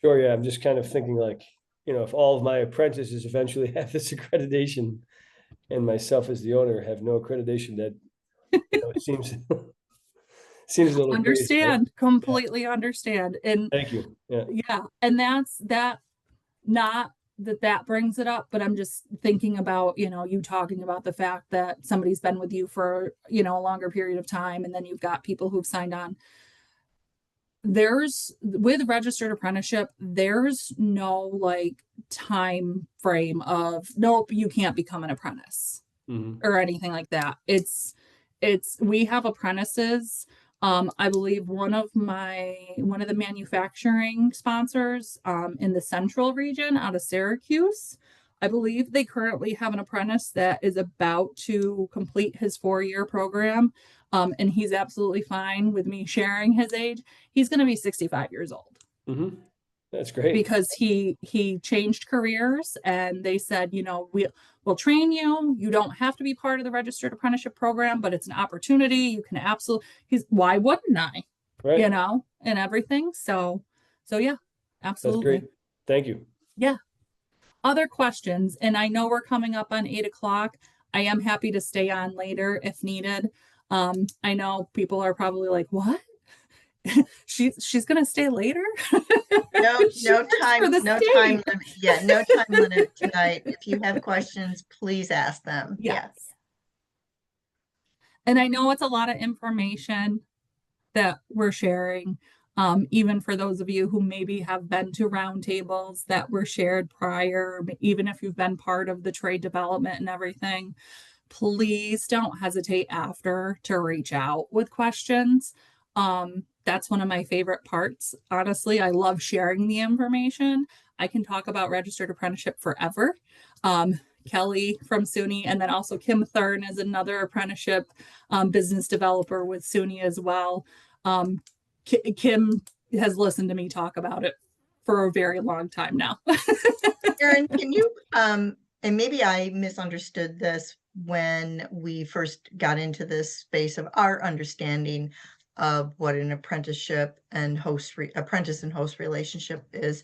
E: Sure. Yeah. I'm just kind of thinking like, if all of my apprentices eventually have this accreditation and myself as the owner have no accreditation, that seems a little
C: Understand, completely understand. And
E: thank you.
C: yeah. And that's not that brings it up, but I'm just thinking about, you talking about the fact that somebody's been with you for, a longer period of time, and then you've got people who've signed on. With registered apprenticeship, there's no like time frame of, nope, you can't become an apprentice or anything like that. We have apprentices. I believe one of the manufacturing sponsors in the central region out of Syracuse, I believe they currently have an apprentice that is about to complete his 4-year program. And he's absolutely fine with me sharing his age. He's going to be 65 years old.
E: That's great.
C: Because he changed careers, and they said, we'll train you. You don't have to be part of the registered apprenticeship program, but it's an opportunity. You can absolutely, why wouldn't I?
E: Right.
C: And everything. So yeah, absolutely.
E: That's great. Thank you.
C: Yeah. Other questions? And I know we're coming up on 8:00. I am happy to stay on later if needed. I know people are probably like, what? she's gonna stay later.
A: No time limit. Yeah, no time limit tonight. If you have questions, please ask them. Yes.
C: And I know it's a lot of information that we're sharing, even for those of you who maybe have been to roundtables that were shared prior, even if you've been part of the trade development and everything. Please don't hesitate after to reach out with questions. That's one of my favorite parts. Honestly, I love sharing the information. I can talk about registered apprenticeship forever. Kelly from SUNY, and then also Kim Thurn is another apprenticeship business developer with SUNY as well. Kim has listened to me talk about it for a very long time now.
A: Erin, can you, and maybe I misunderstood this when we first got into this space of our understanding of what an apprenticeship and apprentice and host relationship is.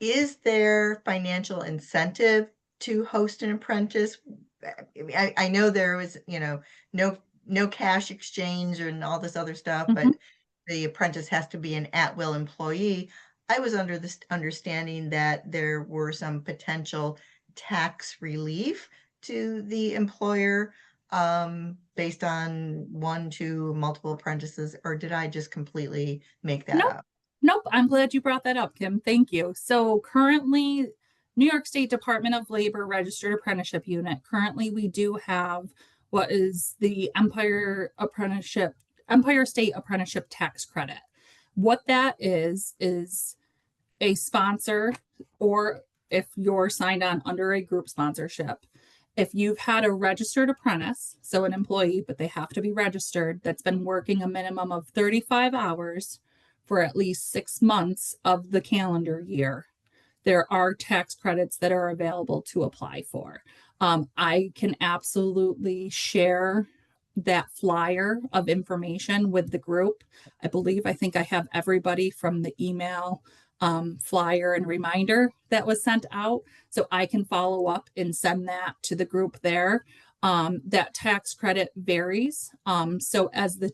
A: Is there financial incentive to host an apprentice? I know there was, no cash exchange and all this other stuff, but the apprentice has to be an at-will employee. I was under this understanding that there were some potential tax relief to the employer based on one, two, multiple apprentices, or did I just completely make that
C: Nope.
A: up?
C: Nope. I'm glad you brought that up, Kim. Thank you. So currently, New York State Department of Labor Registered Apprenticeship Unit. Currently, we do have what is the Empire State Apprenticeship Tax Credit. What that is a sponsor, or if you're signed on under a group sponsorship, if you've had a registered apprentice, so an employee, but they have to be registered, that's been working a minimum of 35 hours for at least 6 months of the calendar year, there are tax credits that are available to apply for. I can absolutely share that flyer of information with the group. I think I have everybody from the email flyer and reminder that was sent out. So I can follow up and send that to the group there. That tax credit varies. So as the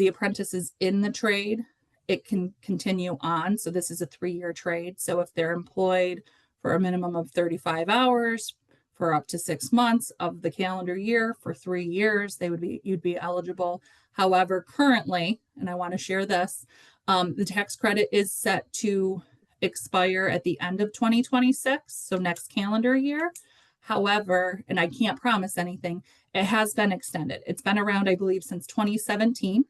C: apprentice is in the trade, it can continue on. So this is a 3-year trade. So if they're employed for a minimum of 35 hours for up to 6 months of the calendar year for 3 years, you'd be eligible. However, currently, and I want to share this, the tax credit is set to expire at the end of 2026, so next calendar year. However, and I can't promise anything, it has been extended. It's been around, I believe, since 2017,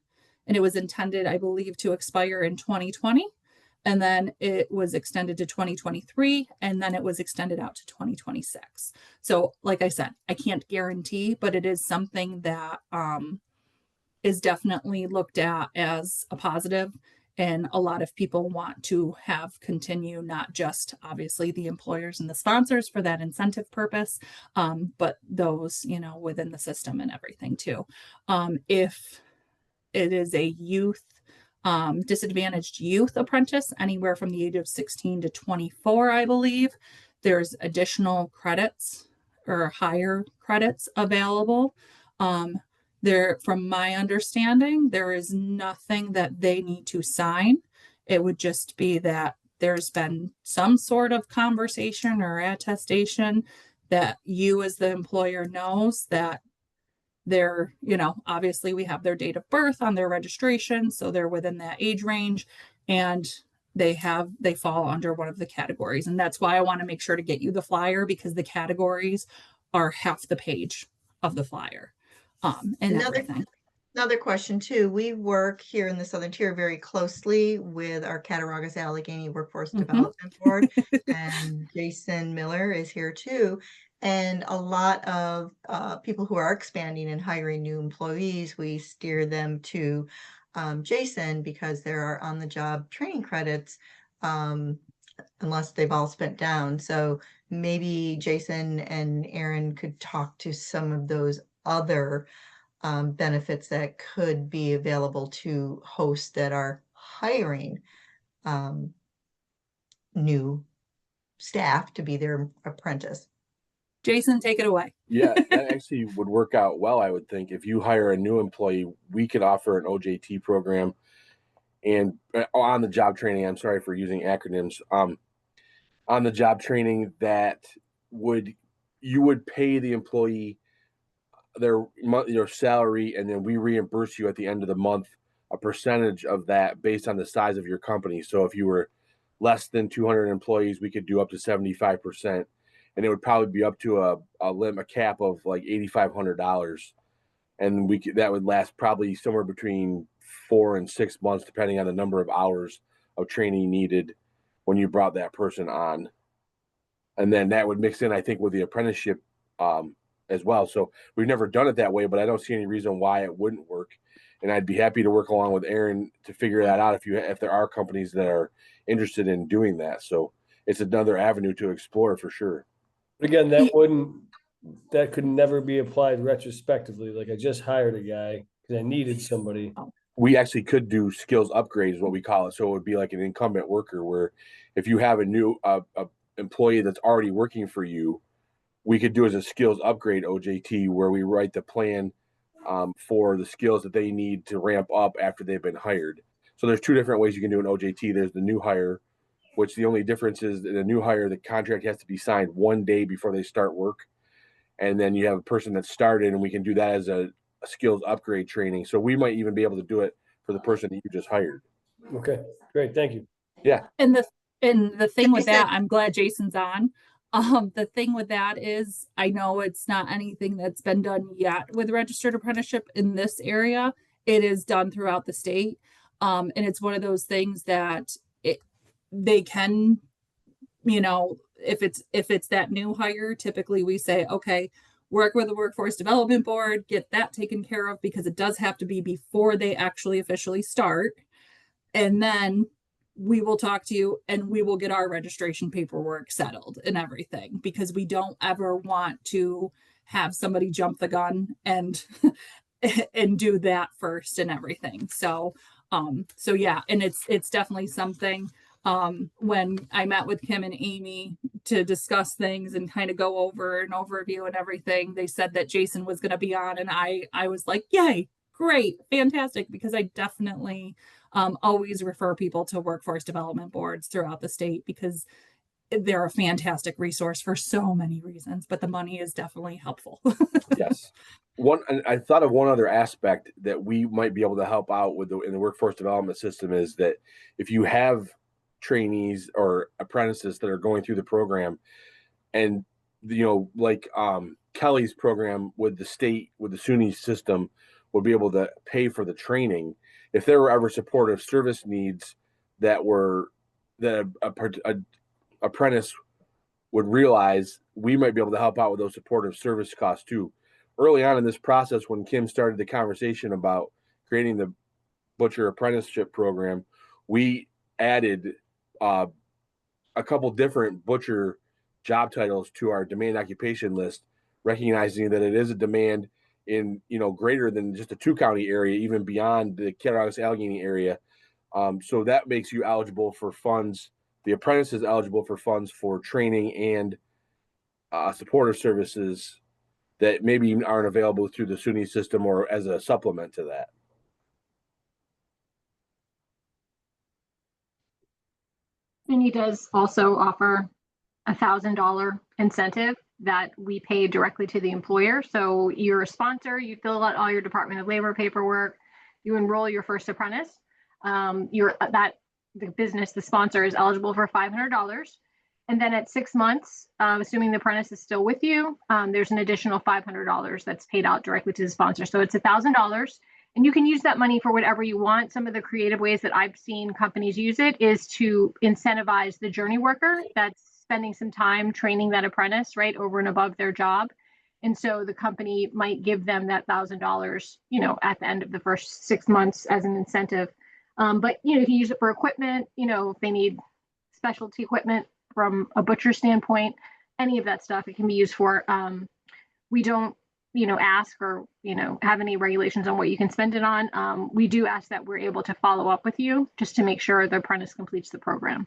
C: and it was intended, I believe, to expire in 2020. And then it was extended to 2023, and then it was extended out to 2026. So, like I said, I can't guarantee, but it is something that is definitely looked at as a positive. And a lot of people want to continue, not just obviously the employers and the sponsors for that incentive purpose, but those, within the system and everything too. If it is a disadvantaged youth apprentice, anywhere from the age of 16 to 24, I believe, there's additional credits or higher credits available. From my understanding, there is nothing that they need to sign. It would just be that there's been some sort of conversation or attestation that you as the employer knows that they're, obviously we have their date of birth on their registration, so they're within that age range, and they fall under one of the categories. And that's why I want to make sure to get you the flyer, because the categories are half the page of the flyer. And everything.
A: Another question too. We work here in the Southern Tier very closely with our Cattaraugus Allegheny Workforce Development Board, and Jason Miller is here too. And a lot of people who are expanding and hiring new employees, we steer them to Jason, because there are on-the-job training credits, unless they've all spent down. So maybe Jason and Erin could talk to some of those other benefits that could be available to hosts that are hiring new staff to be their apprentice.
C: Jason, take it away.
F: Yeah, that actually would work out well, I would think. If you hire a new employee, we could offer an OJT program and on the job training. I'm sorry for using acronyms. On the job training that you would pay the employee their salary, and then we reimburse you at the end of the month a percentage of that based on the size of your company. So if you were less than 200 employees, we could do up to 75%, and it would probably be up to a cap of like $8,500, and that would last probably somewhere between 4 and 6 months, depending on the number of hours of training needed when you brought that person on. And then that would mix in, I think, with the apprenticeship as well. So we've never done it that way, but I don't see any reason why it wouldn't work. And I'd be happy to work along with Aaron to figure that out if there are companies that are interested in doing that. So it's another avenue to explore for sure.
E: Again, that could never be applied retrospectively. Like I just hired a guy because I needed somebody.
F: We actually could do skills upgrades, what we call it. So it would be like an incumbent worker, where if you have a new employee that's already working for you, we could do as a skills upgrade OJT, where we write the plan for the skills that they need to ramp up after they've been hired. So there's two different ways you can do an OJT. There's the new hire, which the only difference is that a new hire, the contract has to be signed 1 day before they start work. And then you have a person that started, and we can do that as a skills upgrade training. So we might even be able to do it for the person that you just hired.
E: Okay, great. Thank you.
F: Yeah.
C: And the thing with that, I'm glad Jason's on. The thing with that is, I know it's not anything that's been done yet with registered apprenticeship in this area. It is done throughout the state. And it's one of those things that they can, if it's that new hire, typically we say, okay, work with the workforce development board, get that taken care of, because it does have to be before they actually officially start. And then we will talk to you and we will get our registration paperwork settled and everything, because we don't ever want to have somebody jump the gun and and do that first and everything. So yeah, and it's definitely something. When I met with Kim and Amy to discuss things and kind of go over an overview and everything, they said that Jason was going to be on, and I was like, yay, great, fantastic, because I definitely always refer people to workforce development boards throughout the state, because they're a fantastic resource for so many reasons, but the money is definitely helpful.
F: Yes. I thought of one other aspect that we might be able to help out with in the workforce development system, is that if you have trainees or apprentices that are going through the program, and like Kelly's program with the state, with the SUNY system, would be able to pay for the training. If there were ever supportive service needs that a apprentice would realize, we might be able to help out with those supportive service costs too. Early on in this process, when Kim started the conversation about creating the butcher apprenticeship program, we added a couple different butcher job titles to our demand occupation list, recognizing that it is a demand in greater than just the 2-county area, even beyond the Cattaraugus-Allegheny area. So that makes you eligible for funds. The apprentice is eligible for funds for training and supportive services that maybe aren't available through the SUNY system or as a supplement to that.
D: SUNY does also offer $1,000 incentive that we pay directly to the employer. So you're a sponsor, you fill out all your Department of Labor paperwork, you enroll your first apprentice. The business, the sponsor, is eligible for $500. And then at 6 months, assuming the apprentice is still with you, there's an additional $500 that's paid out directly to the sponsor. So it's $1,000. And you can use that money for whatever you want. Some of the creative ways that I've seen companies use it is to incentivize the journey worker that's spending some time training that apprentice, right, over and above their job. And so the company might give them that $1,000, at the end of the first 6 months as an incentive. But, if you use it for equipment, if they need specialty equipment from a butcher standpoint, any of that stuff, it can be used for. We don't, ask or, have any regulations on what you can spend it on. We do ask that we're able to follow up with you just to make sure the apprentice completes the program.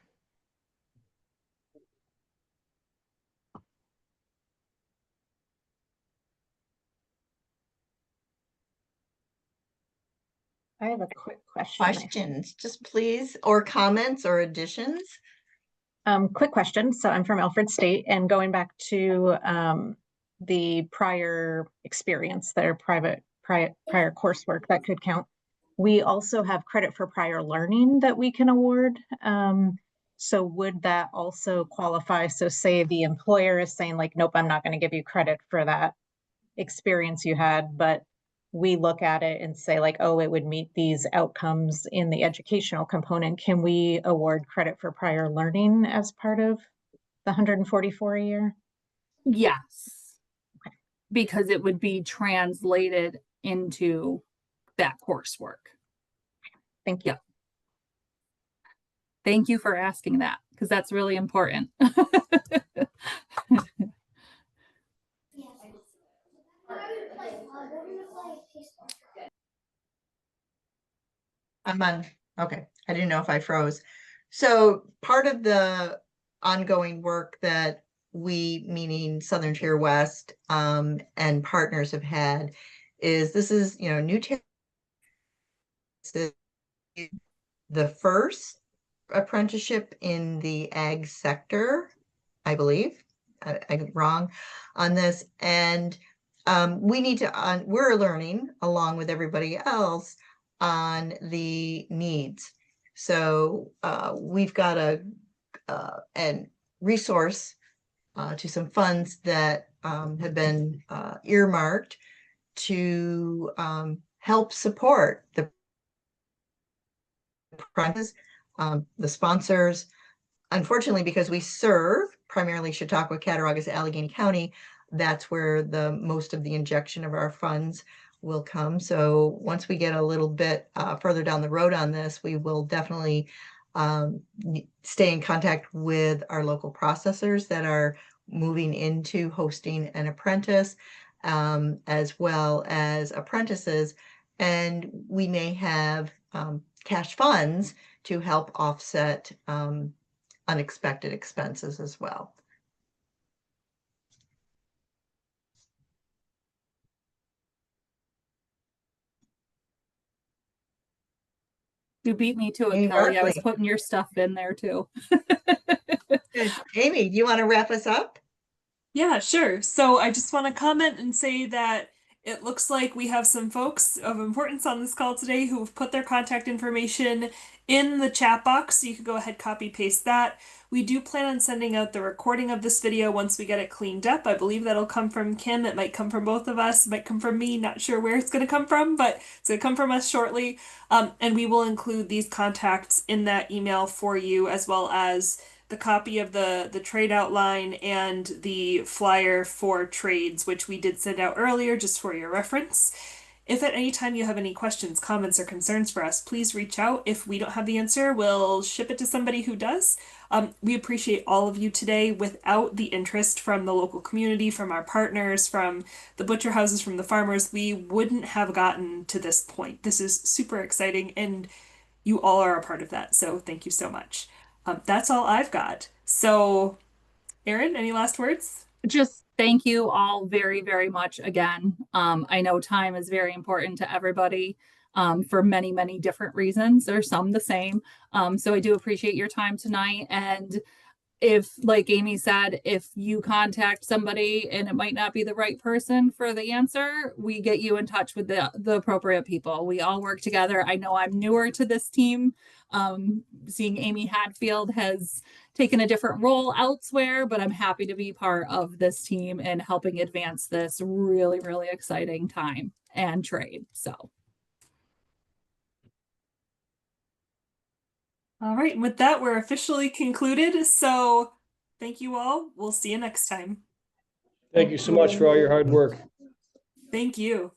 A: I have a quick question. Questions, just please, or comments or additions?
G: Quick question. So I'm from Alfred State, and going back to the prior experience, their prior coursework that could count. We also have credit for prior learning that we can award. So would that also qualify? So say the employer is saying like, nope, I'm not going to give you credit for that experience you had, but we look at it and say like, oh, it would meet these outcomes in the educational component. Can we award credit for prior learning as part of the 144 a year?
C: Yes. Okay. Because it would be translated into that coursework.
G: Thank you.
C: Yeah. Thank you for asking that, because that's really important.
A: I'm on. Okay. I didn't know if I froze. So part of the ongoing work that we, meaning Southern Tier West, and partners have had is this is, new the first apprenticeship in the ag sector, I believe. I'm wrong on this. And we need to, we're learning along with everybody else on the needs. So we've got an resource to some funds that have been earmarked to help support the apprentices, the sponsors. Unfortunately, because we serve primarily Chautauqua, Cattaraugus, Allegheny County, that's where the most of the injection of our funds will come. So once we get a little bit further down the road on this, we will definitely stay in contact with our local processors that are moving into hosting an apprentice, as well as apprentices. And we may have cash funds to help offset unexpected expenses as well.
C: You beat me to it,
A: Amy
C: Kelly. I was
A: Barkley.
C: putting your stuff in there too.
A: Good. Amy, do you want to wrap us up?
B: Yeah, sure. So I just want to comment and say that it looks like we have some folks of importance on this call today who have put their contact information in the chat box. So you could go ahead, copy, paste that. We do plan on sending out the recording of this video once we get it cleaned up. I believe that'll come from Kim. It might come from both of us. It might come from me. Not sure where it's going to come from, but it's going to come from us shortly. And we will include these contacts in that email for you, as well as the copy of the trade outline and the flyer for trades, which we did send out earlier just for your reference. If at any time you have any questions, comments, or concerns for us, please reach out. If we don't have the answer, we'll ship it to somebody who does. We appreciate all of you today. Without the interest from the local community, from our partners, from the butcher houses, from the farmers, we wouldn't have gotten to this point. This is super exciting, and you all are a part of that. So thank you so much. That's all I've got. So, Erin, any last words?
C: Just thank you all very, very much again. I know time is very important to everybody for many, many different reasons. There's some the same. So I do appreciate your time tonight. And if, like Amy said, if you contact somebody and it might not be the right person for the answer, we get you in touch with the appropriate people. We all work together. I know I'm newer to this team. Seeing Amy Hadfield has taken a different role elsewhere, but I'm happy to be part of this team and helping advance this really, really exciting time and trade. So.
B: All right, and with that, we're officially concluded. So thank you all. We'll see you next time.
E: Thank you so much for all your hard work.
B: Thank you.